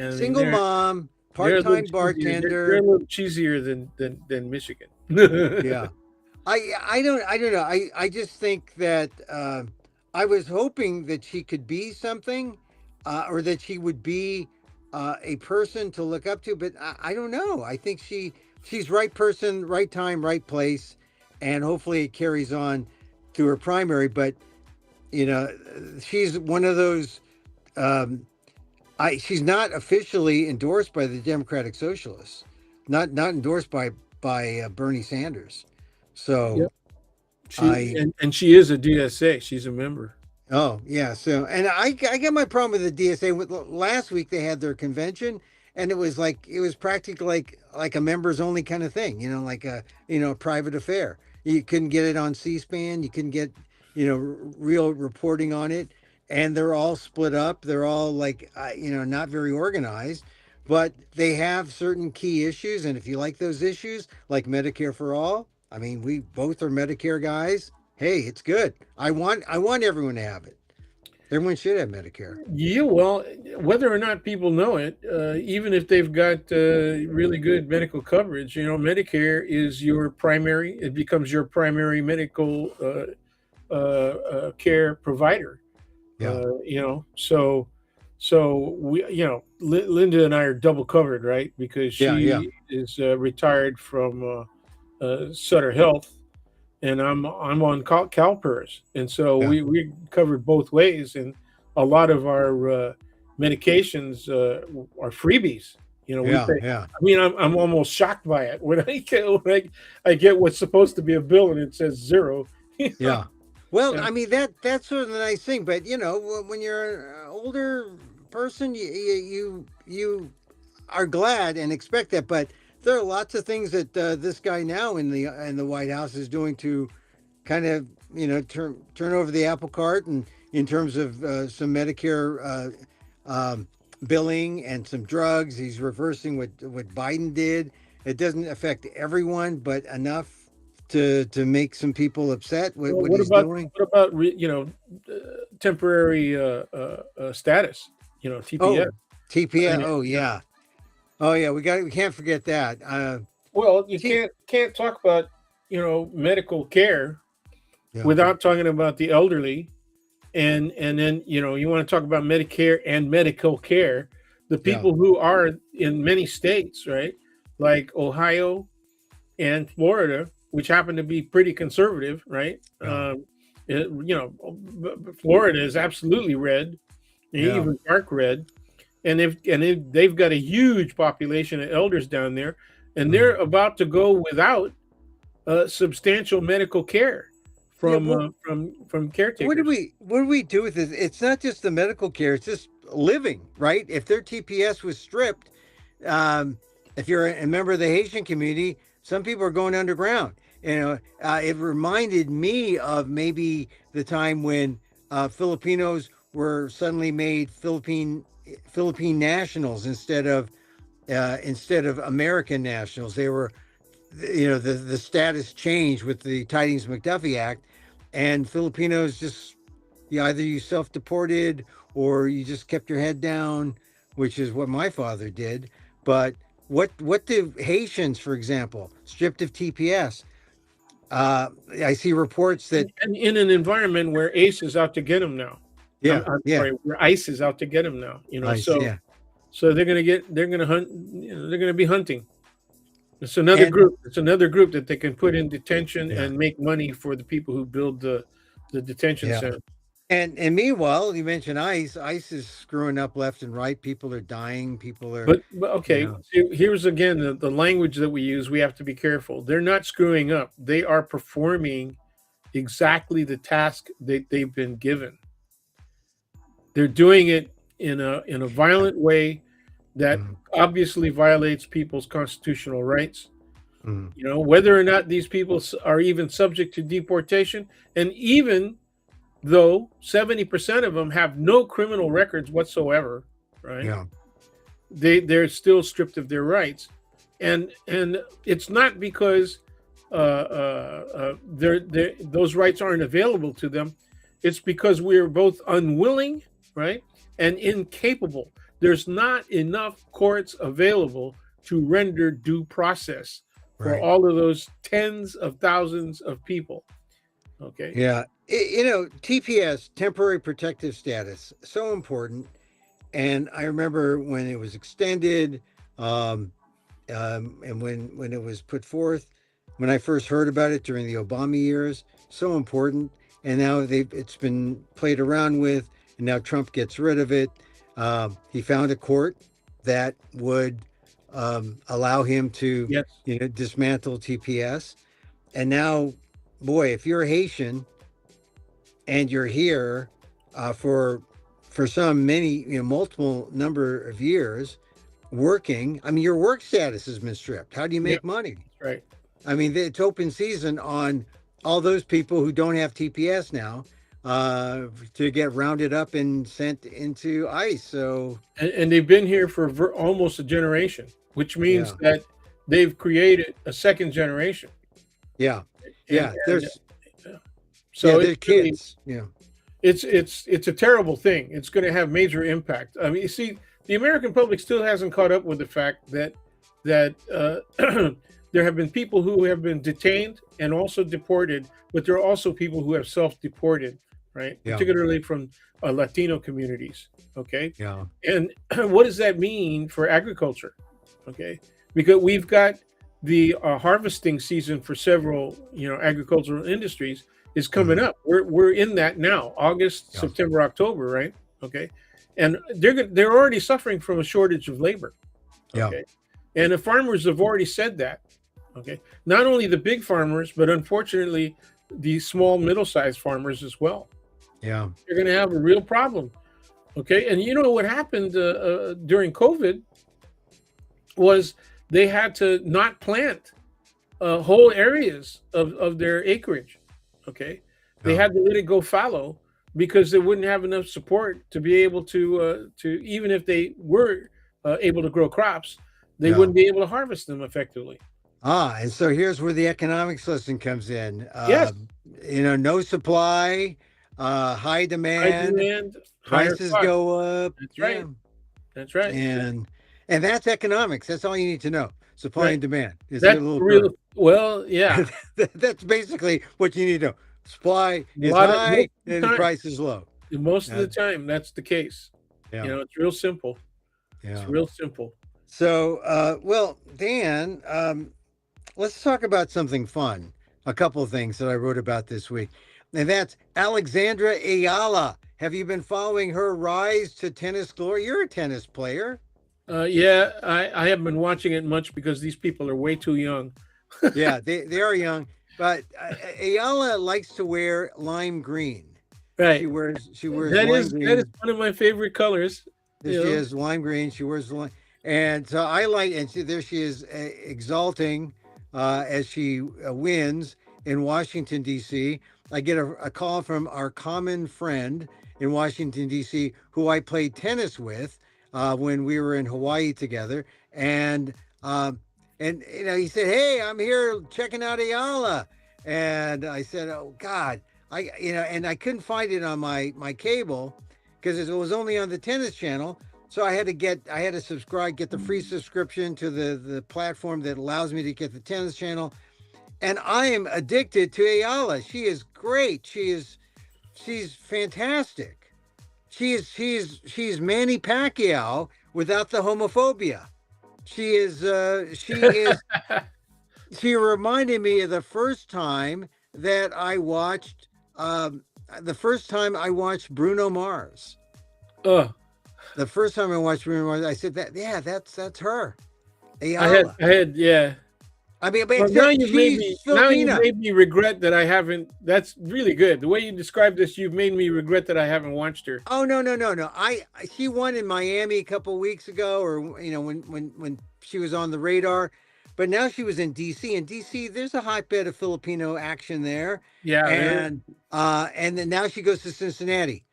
Single mom, part-time bartender. They're a little cheesier than Michigan. Yeah, I don't know. I just think that I was hoping that she could be something, or that she would be a person to look up to. But I don't know. I think she's right person, right time, right place, and hopefully it carries on to her primary. But she's one of those. She's not officially endorsed by the Democratic Socialists, not endorsed by Bernie Sanders. So and she is a DSA. She's a member. Oh yeah, so and I got my problem with the DSA. With last week they had their convention, and it was practically like a members only kind of thing. You know, like a private affair. You couldn't get it on C-SPAN. You couldn't get real reporting on it, and they're all split up. They're all like not very organized, but they have certain key issues. And if you like those issues, like Medicare for all, I mean, we both are Medicare guys. Hey, it's good. I want everyone to have it. Everyone should have Medicare. Yeah, well, whether or not people know it, even if they've got really good medical coverage, Medicare is your primary. It becomes your primary medical care provider. Yeah, So we, Linda and I are double covered, right? Because yeah, yeah, she is retired from Sutter Health, and I'm on CalPERS, and so yeah, we covered both ways, and a lot of our medications are freebies. We yeah, pay. yeah, I mean, I'm almost shocked by it when I get what's supposed to be a bill and it says zero. yeah. Well, Yeah. I mean that's sort of the nice thing, but when you're an older person, you are glad and expect that. But there are lots of things that this guy now in the White House is doing to kind of turn over the apple cart, and in terms of some Medicare billing and some drugs. He's reversing what Biden did. It doesn't affect everyone, but enough to make some people upset with Well, what he's doing. what about temporary status? TPS. Oh, TPS. mean, Oh you know, yeah. Oh yeah. We can't forget that. well, you T, can't talk about medical care yeah. without talking about the elderly, and then you want to talk about Medicare and medical care. The Yeah. people who are in many states, right, like Ohio and Florida, which happen to be pretty conservative, right? Yeah. Florida is absolutely red, Yeah. even dark red, and they've got a huge population of elders down there, and Mhm. they're about to go without substantial medical care Yeah. from Well, caretakers. what do we do with this? It's not just the medical care; it's just living, right? If their TPS was stripped, um, if you're a member of the Haitian community, some people are going underground. It reminded me of maybe the time when Filipinos were suddenly made Philippine nationals instead of American nationals. They were, the status changed with the Tidings McDuffie Act, and Filipinos just, either you self deported or you just kept your head down, which is what my father did. But what do Haitians, for example, stripped of TPS? I see reports that And in an environment where Ace is out to get him now. yeah, I'm yeah, sorry, where ICE is out to get him now. I see, yeah, So they're gonna hunt. They're gonna be hunting. It's another and group. It's another group that they can put in detention yeah, and make money for the people who build the detention yeah. center. And meanwhile, you mentioned ICE. ICE is screwing up left and right. People are dying. People are, But you okay, know, here's again the language that we use. We have to be careful. They're not screwing up. They are performing exactly the task that they've been given. They're doing it in a violent way that mm, obviously violates people's constitutional rights. mm, Whether or not these people are even subject to deportation, and even though 70% of them have no criminal records whatsoever, right? yeah, They're still stripped of their rights, and it's not because those rights aren't available to them. It's because we're both unwilling, right, and incapable. There's not enough courts available to render due process for right. all of those tens of thousands of people. Okay. Yeah. TPS, temporary protective status, so important. And I remember when it was extended, um, and when it was put forth, when I first heard about it during the Obama years, so important. And now it's been played around with, and now Trump gets rid of it. He found a court that would allow him to, Yes. dismantle TPS. And now, boy, if you're Haitian and you're here, for some many multiple number of years working. I mean, your work status has been stripped. How do you Yeah, make money? that's right. I mean, it's open season on all those people who don't have TPS now to get rounded up and sent into ICE. So, And they've been here for almost a generation, which means yeah, that they've created a second generation. yeah, And, yeah. and There's so they're it's really, kids. Yeah, it's a terrible thing. It's going to have major impact. I mean, you see, the American public still hasn't caught up with the fact that there have been people who have been detained and also deported, but there are also people who have self-deported, right? yeah, Particularly from Latino communities. Okay, yeah, and what does that mean for agriculture? Okay, because we've got the harvesting season for several agricultural industries is coming mhm, up. We're in that now, August, yeah, September, October, right? Okay, and they're already suffering from a shortage of labor. yeah, Okay, and the farmers have already said that. Okay, not only the big farmers, but unfortunately the small, middle-sized farmers as well. yeah, They're going to have a real problem. Okay, and you know what happened during COVID was they had to not plant whole areas of their acreage. Okay, they yeah, had to let it go fallow because they wouldn't have enough support to be able to even if they were able to grow crops, they yeah. wouldn't be able to harvest them effectively. And so here's where the economics lesson comes in. Yes, No supply, high high demand, demand, higher prices cost. go up. That's Yeah, right. That's right. and that's economics. That's all you need to know. Supply Right. and demand. It's a That's little real. term. Well, yeah. That's basically what you need to know. Supply A is lot of high most of the and the time, price is low. most of Uh, the time, that's the case. yeah, It's real simple. It's yeah. real simple. So, well, Dan, let's talk about something fun. A couple of things that I wrote about this week, and that's Alexandra Ayala. Have you been following her rise to tennis glory? You're a tennis player. Yeah, I haven't been watching it much because these people are way too young. Yeah, they are young, but Ayala likes to wear lime green. Right. She wears That lime is green. one of my favorite colors. You She know. has lime green. She wears lime, and so I like. And there she is exalting as she wins in Washington D.C. I get a call from our common friend in Washington D.C. who I played tennis with when we were in Hawaii together, um, and he said, "Hey, I'm here checking out Ayala," and I said, "Oh God." And I couldn't find it on my cable because it was only on the tennis channel. So I had to subscribe, get the free subscription to the platform that allows me to get the tennis channel. And I am addicted to Ayala. She is great. She's fantastic. She's Manny Pacquiao without the homophobia. She reminded me of the first time that I watched Bruno Mars. uh, The first time I watched Bruno Mars, I said that's her, I had, Ayala. I had, yeah. I mean, but Well, now except you've made she's me, Filipina. regret that I haven't. That's really good. The way you described this, you've made me regret that I haven't watched her. Oh no, no, no, no. She won in Miami a couple of weeks ago, or when she was on the radar. But now she was in DC. In DC, there's a hotbed of Filipino action there, Yeah, there. and then now she goes to Cincinnati,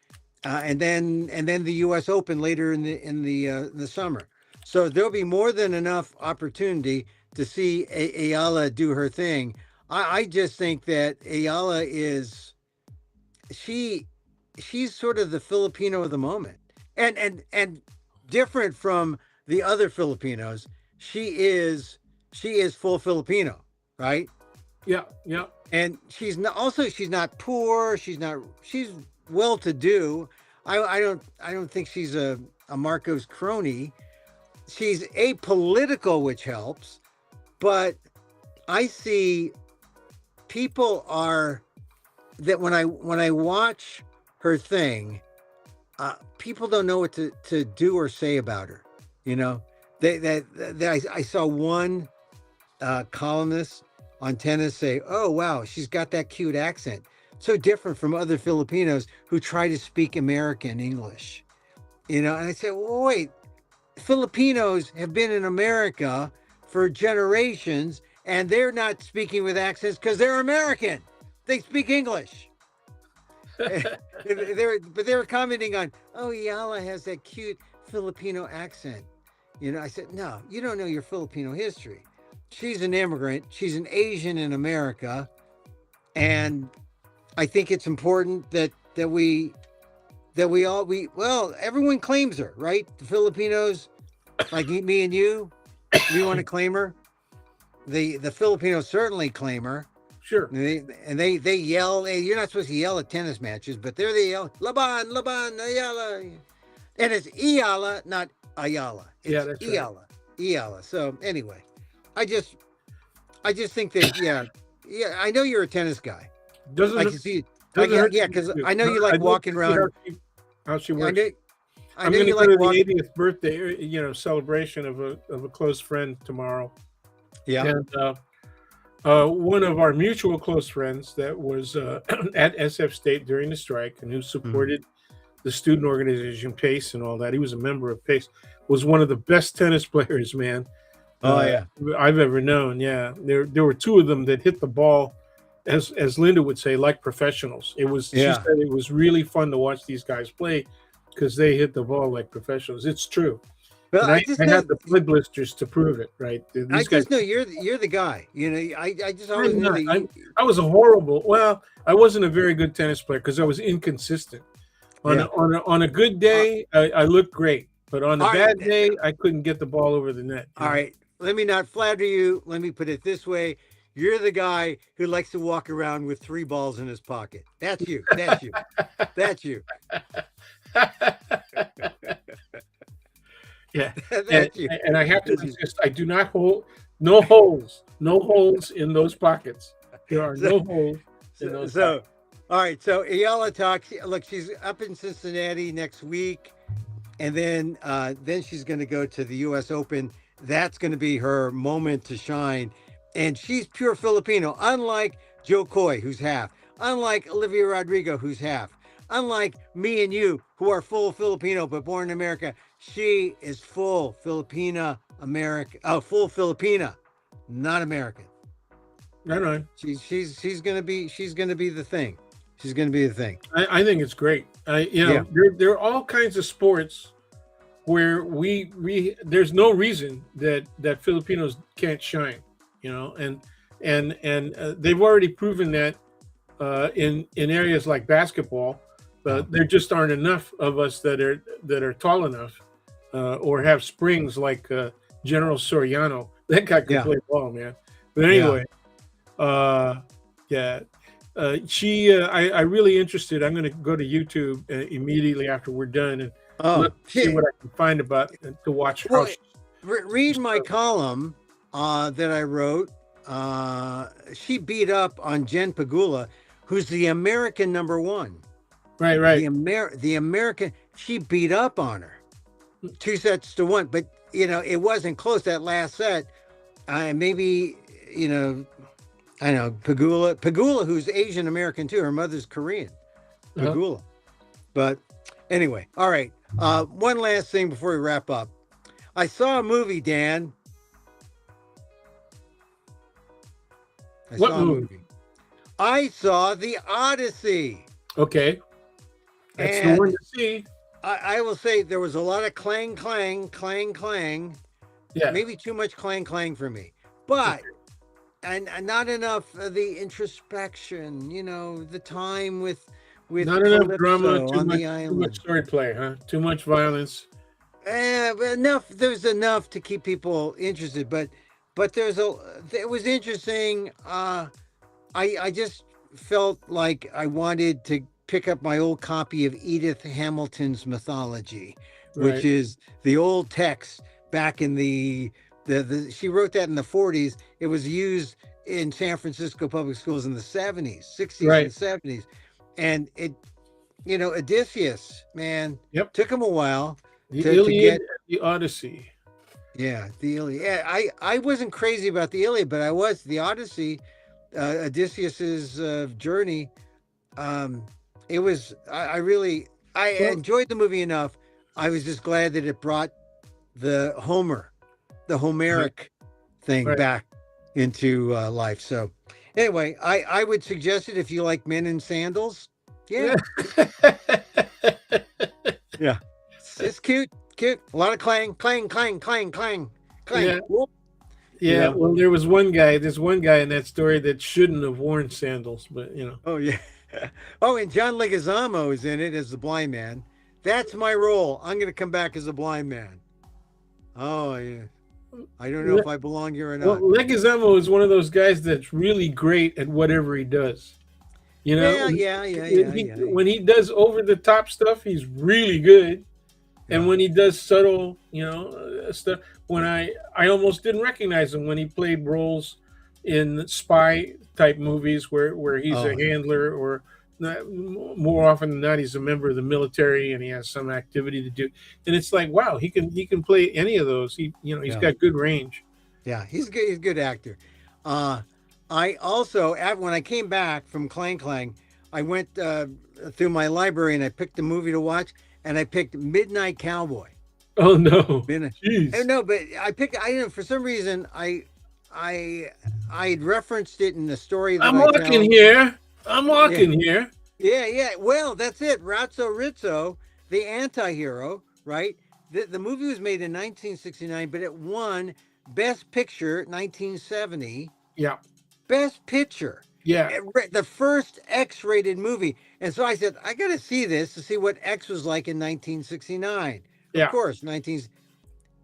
and then the U.S. Open later in the summer. So there'll be more than enough opportunity to see Ayala do her thing. I just think that Ayala she she's sort of the Filipino of the moment, and different from the other Filipinos. She is full Filipino, right? Yeah, yeah. And she's not poor. She's well to do. I don't think she's a Marcos crony. She's apolitical, which helps. But I see people are that when I watch her thing, people don't know what to do or say about her. You know, I saw one columnist on tennis say, "Oh wow, she's got that cute accent." so different from other Filipinos who try to speak American English. And I said, well, wait, Filipinos have been in America for generations, and they're not speaking with accents because they're American. They speak English. But they were commenting on, oh, Yala has that cute Filipino accent. I said, no, you don't know your Filipino history. She's an immigrant. She's an Asian in America, and I think it's important that everyone claims her, right? The Filipinos, like me and you, we want to claim her. The Filipinos certainly claim her. Sure. And they yell. Hey, you're not supposed to yell at tennis matches, but there they yell, Laban, Laban, Ayala. And it's Iyala, not Ayala. It's that's Iyala. Right. Iyala. So anyway, I just think that, yeah, I know you're a tennis guy. Doesn't I can see because I know you like walking around. How she works. I I'm know going to you go like to the 80th birthday, celebration of a close friend tomorrow. Yeah. And one of our mutual close friends that was at SF State during the strike and who supported the student organization PACE and all that. He was a member of PACE. Was one of the best tennis players, man. I've ever known. Yeah, there were two of them that hit the ball, as Linda would say, like professionals. She said it was really fun to watch these guys play because they hit the ball like professionals. It's true. Well, I had the blood blisters to prove it, right? I just know you're the guy. I just always knew that I was a horrible. Well, I wasn't a very good tennis player because I was inconsistent. On a good day, I looked great, but on a bad day, I couldn't get the ball over the net. All right, let me not flatter you. Let me put it this way: you're the guy who likes to walk around with 3 balls in his pocket. That's you. That's you. That's you. Yeah, and I have to insist. I do not hold no holes in those pockets. There are no holes in those. Pockets. All right. So Ayala talks. Look, she's up in Cincinnati next week, and then she's going to go to the U.S. Open. That's going to be her moment to shine, and she's pure Filipino. Unlike Joe Coy, who's half. Unlike Olivia Rodrigo, who's half. Unlike me and you, who are full Filipino but born in America, she is full Filipina American. Oh, full Filipina, not American. Right. She's gonna be the thing. She's gonna be the thing. I think it's great. There are all kinds of sports where we there's no reason that Filipinos can't shine. And they've already proven that in areas like basketball. There just aren't enough of us that are tall enough or have springs like General Soriano. That guy can play ball, man. But anyway, I'm really interested. I'm going to go to YouTube immediately after we're done and see what I can find to watch. Well, read my column that I wrote. She beat up on Jen Pegula, who's the American number 1. Right. The American, she beat up on her 2-1, but it wasn't close that last set. Maybe I know Pegula, who's Asian American too. Her mother's Korean, Pegula. But anyway, all right. One last thing before we wrap up. I saw a movie, Dan. What movie? I saw The Odyssey. Okay. That's the one to see. I will say there was a lot of clang, clang, clang, clang. Yeah. Maybe too much clang, clang for me. But, and not enough of the introspection, the time with not enough drama, too much story play, huh? Too much violence. But enough. There's enough to keep people interested. But it was interesting. I just felt like I wanted to pick up my old copy of Edith Hamilton's Mythology, which is the old text back in the she wrote that in the 40s. It was used in San Francisco public schools in the 70s, 60s and 70s. And it, Odysseus, man, took him a while to get the Odyssey. Yeah, the Iliad. Yeah, I wasn't crazy about the Iliad, but I was the Odyssey, Odysseus's journey. um, it was I really I Well, enjoyed the movie enough. I was just glad that it brought the right, Homeric thing right. back into life. So anyway, I would suggest it if you like men in sandals. Yeah, yeah, it's cute, cute. A lot of clang, clang, clang, clang, clang, clang. Yeah, Whoop. You yeah. know. Well, there was one guy. There's one guy in that story that shouldn't have worn sandals, but you know. Oh yeah. Oh, and John Leguizamo is in it as the blind man. That's my role. I'm going to come back as a blind man. Oh yeah. I don't know if I belong here or Well, not. Leguizamo is one of those guys that's really great at whatever he does. You know, Yeah, yeah, yeah, yeah, yeah. when he does over the top stuff, he's really good. And Yeah. when he does subtle, stuff, when I almost didn't recognize him when he played roles in spy type movies where he's a Oh, handler or not, more often than not he's a member of the military and he has some activity to do. And it's like, wow, he can play any of those. He's yeah. got good range. Yeah, he's good. He's a good actor. Uh, I also, when I came back from Clang Clang, I went through my library and I picked a movie to watch, and I picked Midnight Cowboy. Oh no, Midnight. jeez. No, but I picked. I didn't for some reason. I I had referenced it in the story that I'm I walking tell. here. I'm Yeah, walking here. yeah, yeah. Well, that's it. Ratso Rizzo, the anti-hero, right? The movie was made in 1969, but it won Best Picture 1970. Yeah, Best Picture. yeah, The first X-rated movie. And so I said, I got to see this to see what X was like in 1969. Of yeah. course,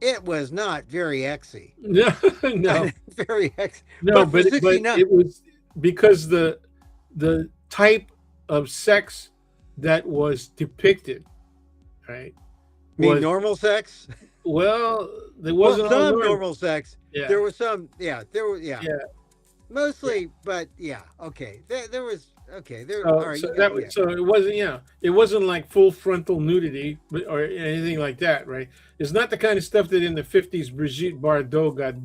it was not very Xy. No, no. Very X. No, But for but 69, it was because the type of sex that was depicted, right, mean was normal sex. well, there Well, wasn't all some normal. normal sex. Yeah, There was some, yeah, there was, yeah, yeah, yeah. mostly, but yeah, okay. There was, okay, there, all So right, so you got, that yeah, was so it wasn't it wasn't like full frontal nudity or anything like that, right? It's not the kind of stuff that in the 50s Brigitte Bardot got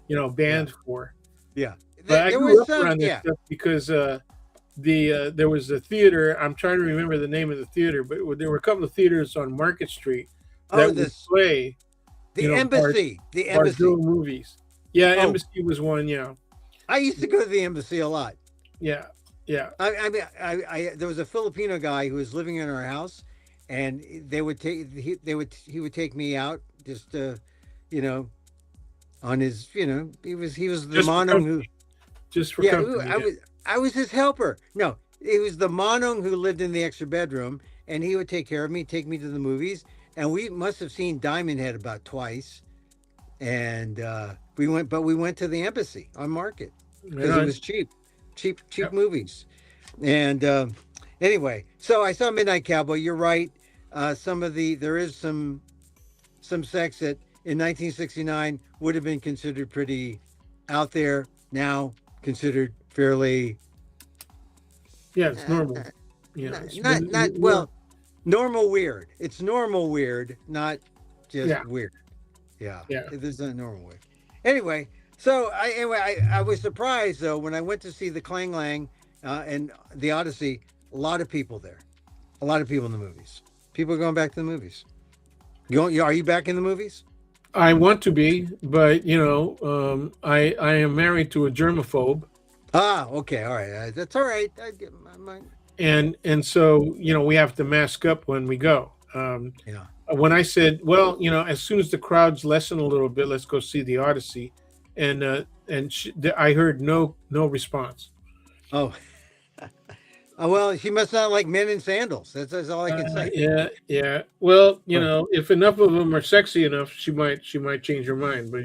yeah, banned for. yeah. But I There grew was up some, around this yeah. stuff because there was a theater. I'm trying to remember the name of the theater, but there were a couple of theaters on Market Street Oh, that would this, play, the embassy, the embassy. Bardot movies. Yeah, Oh, Embassy was one. Yeah, I used to go to the embassy a lot. yeah, yeah, I mean, there was a Filipino guy who was living in our house, and he would take me out just you know, on his, he was the just for monong who, company, just for yeah, company. Yeah, I was his helper. No, it was the monong who lived in the extra bedroom, and he would take care of me, take me to the movies, and we must have seen Diamond Head about twice, and we went to the embassy on Market right because it on. was cheap, Yeah, cheap movies. And anyway, so I saw Midnight Cowboy. You're right. There is some sex that in 1969 would have been considered pretty out there. Now considered fairly yeah, it's uh, normal. It's been not well, normal weird. It's normal weird, not just yeah, weird. Yeah, yeah. it is not normal weird. Anyway, so I was surprised though when I went to see the Clang Lang and the Odyssey. A lot of people there. A lot of people in the movies. People are going back to the movies. Are you back in the movies? I want to be, but I am married to a germaphobe, Ah, okay, all right. That's all right. I get my and so we have to mask up when we go. yeah. When I said, well, as soon as the crowds lessen a little bit, let's go see the Odyssey, and I heard no response. Oh, well, she must not like men in sandals. That's all I can say. Yeah, yeah. Well, Right. if enough of them are sexy enough, she might change her mind. But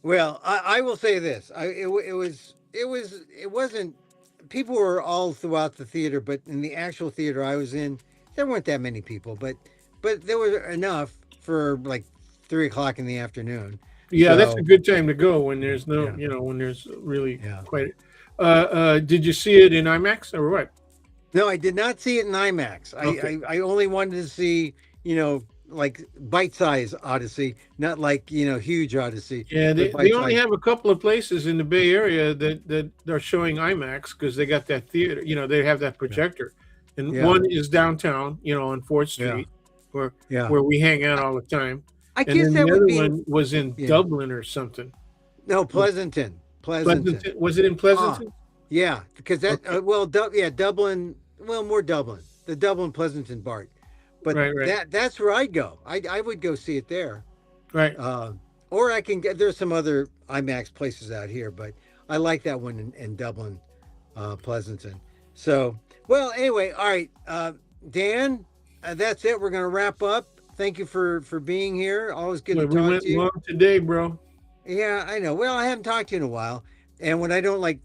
Well, I will say this. It wasn't. People were all throughout the theater, but in the actual theater I was in, there weren't that many people. But there was enough for like 3 o'clock in the afternoon. yeah, that's a So good time to go when there's no, yeah, when there's really yeah. quite. Did you see it in IMAX or what? No, I did not see it in IMAX. Okay. I only wanted to see, like bite-sized Odyssey, not like huge Odyssey, Yeah, but they only bite-sized. have a couple of places in the Bay Area that are showing IMAX because they got that theater. They have that Yeah, projector, and yeah, one is downtown, on Fourth yeah, Street, where yeah. where we hang out I, all the time, I and guess then that the would other be one was in yeah. Dublin or something. No, Pleasanton, Pleasanton. Pleasanton, was it in Ah, Pleasanton? yeah, because that Okay, well, yeah, Dublin, well, more Dublin, the Dublin Pleasanton part, but right, right, that's where I'd go. I would go see it there. right. Uh, or I can get there's some other IMAX places out here, but I like that one in Dublin, Pleasanton. So, well, anyway, all right, Dan, that's it. We're gonna wrap up. Thank you for being here. Always good to Well, we talk went to you. long today, bro. Yeah, I know. Well, I haven't talked to you in a while, and when I don't like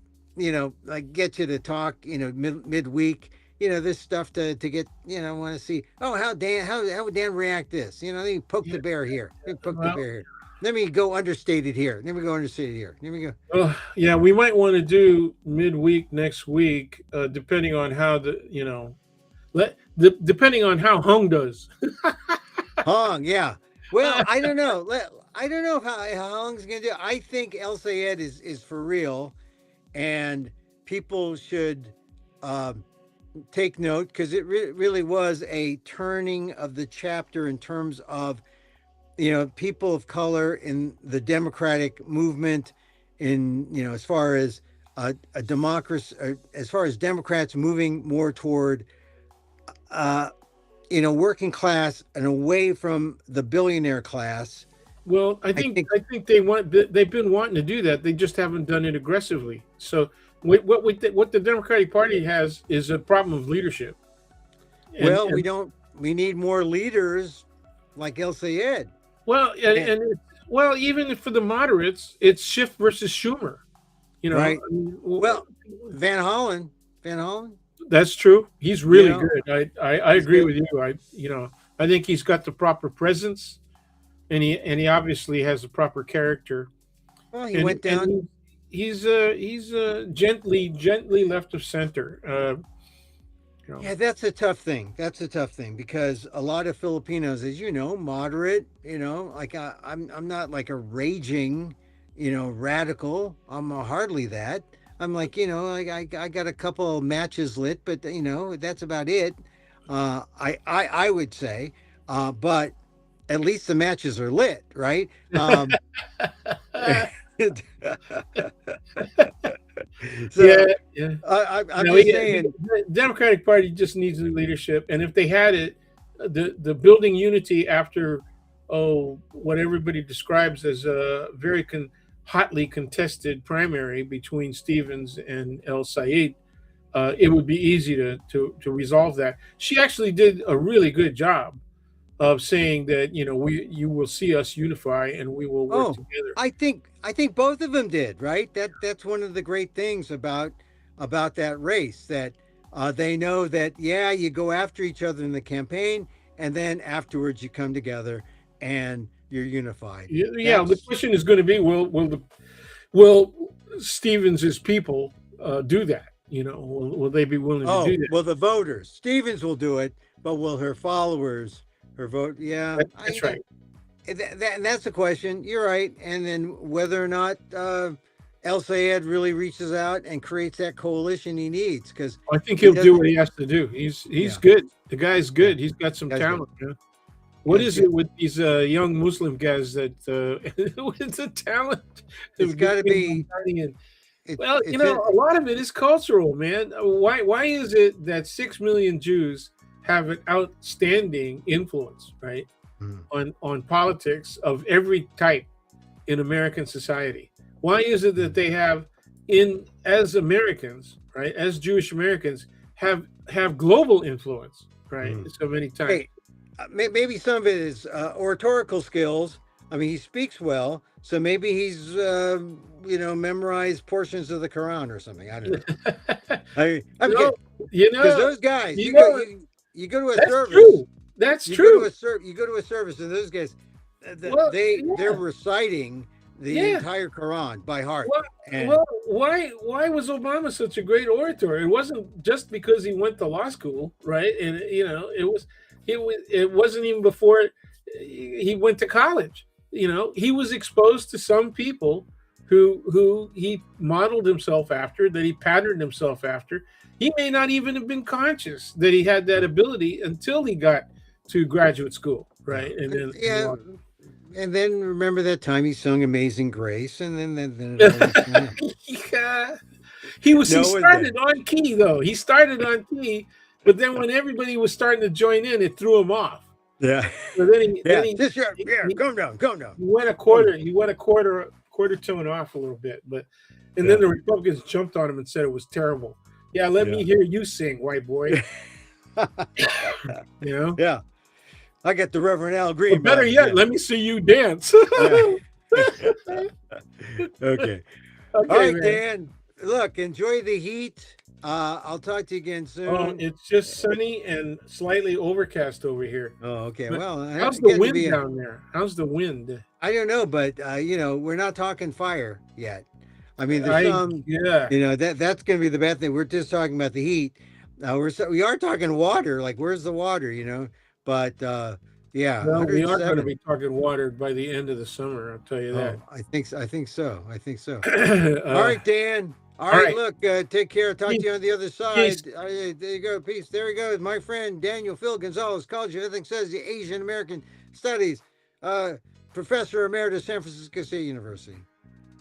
get you to talk, midweek, this stuff to get, want to see. Oh, how would Dan react this? Let me poke Yeah, the bear here. Let me poke the well, bear here. Let me go understated here. Let me go understated here. Let me go. yeah, we might want to do midweek next week, depending on how depending on how Hung does. Hong, yeah. Well, I don't know. I don't know how Hong's gonna do. I think El Sayed is for real, and people should. Um, Take note because it really was a turning of the chapter in terms of people of color in the democratic movement in as far as a democracy, as far as Democrats moving more toward uh, working class and away from the billionaire class. Well, I I think think I think they've been wanting to do that. They just haven't done it aggressively. So what the Democratic Party has is a problem of leadership. And, well and we need more leaders like El Sayed. well, And, well, even for the moderates, it's Schiff versus Schumer. right. I mean, Well, Van Hollen, that's true. He's you really know, good. I he's agree good. with you. I think he's got the proper presence, and he obviously has the proper character, Well, he and went down. he's gently left of center. You know, Yeah, that's a tough thing. That's a tough thing because a lot of Filipinos, as you know, moderate. Like I'm not like a raging, radical. I'm hardly that. I'm like like I got a couple of matches lit, but that's about it. I would say, but at least the matches are lit, right? yeah, So yeah. I'm just saying. The Democratic Party just needs new leadership, and if they had it, the building unity after what everybody describes as a very hotly contested primary between Stevens and El Sayed, it would be easy to resolve that. She actually did a really good job of saying that you will see us unify and we will work Oh, together. I think both of them did, right? That's one of the great things about that race that they know that yeah, you go after each other in the campaign, and then afterwards you come together and you're unified. Yeah, yeah, the That's question is going to be will Stevens's people do that? Will they be willing to do oh that? well, the voters. Stevens will do it, but will her followers, her vote? Yeah, That's right. that's the question. You're right. And then whether or not El Sayed really reaches out and creates that coalition he needs, because I think he he'll do doesn't. what he has to do. He's Yeah, good. The guy's yeah, good. He's got some that's good. talent. What That's is good. it with these young Muslim guys that with the talent It's got to between be. Bahraini and It's well, it's in. a lot of it is cultural, man. Why is it that 6 million Jews have an outstanding influence, right, Mm. on politics of every type in American society? Why is it that they have as Americans, right, as Jewish Americans have global influence, right, Mm. so many times? Hey, maybe some of it is oratorical skills. I mean, he speaks well, so maybe he's memorized portions of the Quran or something. I don't know. I'm no, kidding. you Because know, those guys, you know, you go to a that's service, true. That's true. you go to a service, and those guys, Well, they're yeah, reciting the yeah. entire Quran by heart, Well, and why was Obama such a great orator? It wasn't just because he went to law school, right? And it wasn't even before. he went to college. You know, he was exposed to some people who he modeled himself after, that he patterned himself after. He may not even have been conscious that he had that ability until he got to graduate school, right? And then Yeah. And then remember that time he sung Amazing Grace, and then it always yeah. He No, was there? started on key though. He started on key, but then when everybody was starting to join in, it threw him off. Yeah. So then Yeah. he, Just yeah. he Calm down. Calm down. he went a quarter tone off a little bit, but and then the Republicans jumped on him and said it was terrible. Yeah, let me hear you sing, white boy. You know? Yeah. I got the Reverend Al Green. But better yet, let me see you dance. Okay. All right, man. Dan. Look, enjoy the heat. I'll talk to you again soon. Oh, it's just sunny and slightly overcast over here. Oh, okay. But well, how's the wind down there? How's the wind? I don't know, but we're not talking fire yet. I mean, there's some, that's going to be the bad thing. We're just talking about the heat. We are talking water. Like, where's the water? But yeah, well, we are going to be talking water by the end of the summer. I'll tell you that. I think so. All right, Dan. All right, look, take care. Talk to you on the other side. There you go. Peace. There he goes. My friend, Daniel Phil Gonzalez, College of Ethics says the Asian American Studies, Professor Emeritus, San Francisco State University.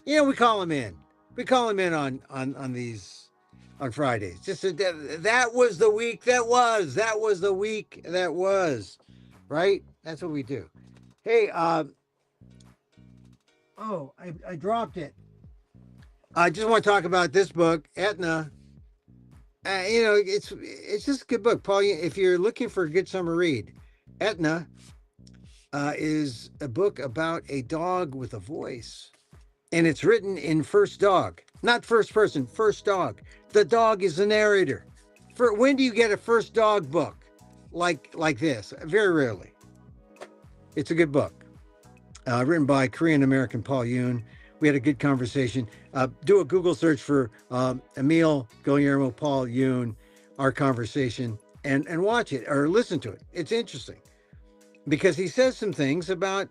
We call him in. We call him in on these, on Fridays. Just that was the week that was. That was the week that was. Right? That's what we do. Hey, I dropped it. I just want to talk about this book, Etna. It's just a good book, Paul. If you're looking for a good summer read, Etna is a book about a dog with a voice, and it's written in first dog, not first person, first dog. The dog is the narrator. When do you get a first dog book like this? Very rarely. It's a good book, written by Korean American Paul Yoon. We had a good conversation. Do a Google search for Emil, Guillermo, Paul Yoon, our conversation, and watch it or listen to it. It's interesting because he says some things about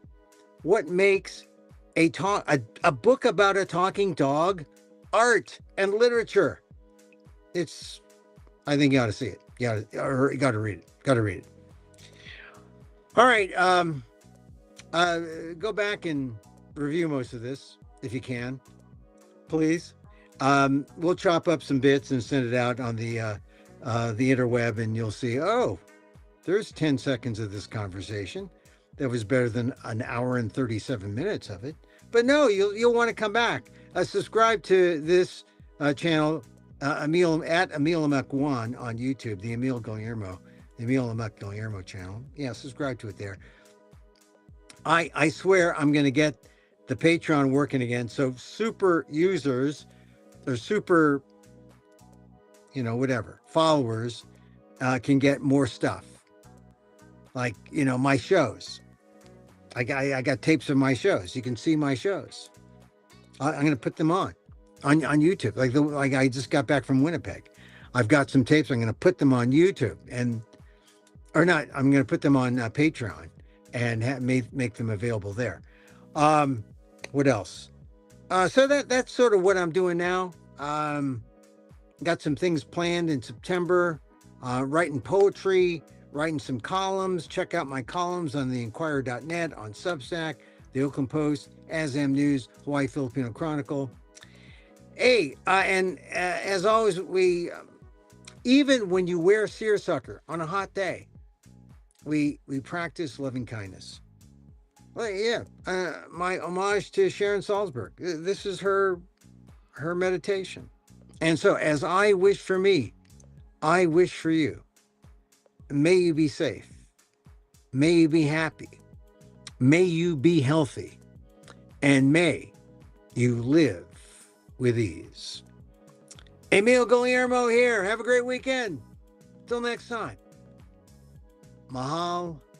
what makes a book about a talking dog art and literature. I think you ought to see it. You got to read it. Got to read it. All right. Go back and review most of this if you can, please. We'll chop up some bits and send it out on the interweb, and you'll see, there's 10 seconds of this conversation. That was better than an hour and 37 minutes of it. But no, you'll want to come back. Subscribe to this channel, Emil at Emil Amok 1 on YouTube, the Emil Amok Guillermo channel. Yeah, subscribe to it there. I swear I'm going to get the Patreon working again. So super users or super, followers can get more stuff. Like, my shows. I got tapes of my shows. You can see my shows. I'm going to put them on YouTube. Like I just got back from Winnipeg. I've got some tapes. I'm going to put them on YouTube I'm going to put them on Patreon and make them available there. What else? So that's sort of what I'm doing now. Got some things planned in September, writing poetry, writing some columns. Check out my columns on the Inquirer.net, on Substack, the Oakland Post, ASAM News, Hawaii Filipino Chronicle. Hey, and as always, we even when you wear seersucker on a hot day, we practice loving kindness. Well, yeah, my homage to Sharon Salzberg. This is her meditation. And so as I wish for me, I wish for you. May you be safe. May you be happy. May you be healthy. And may you live with ease. Emil Guillermo here. Have a great weekend. Till next time. Mahal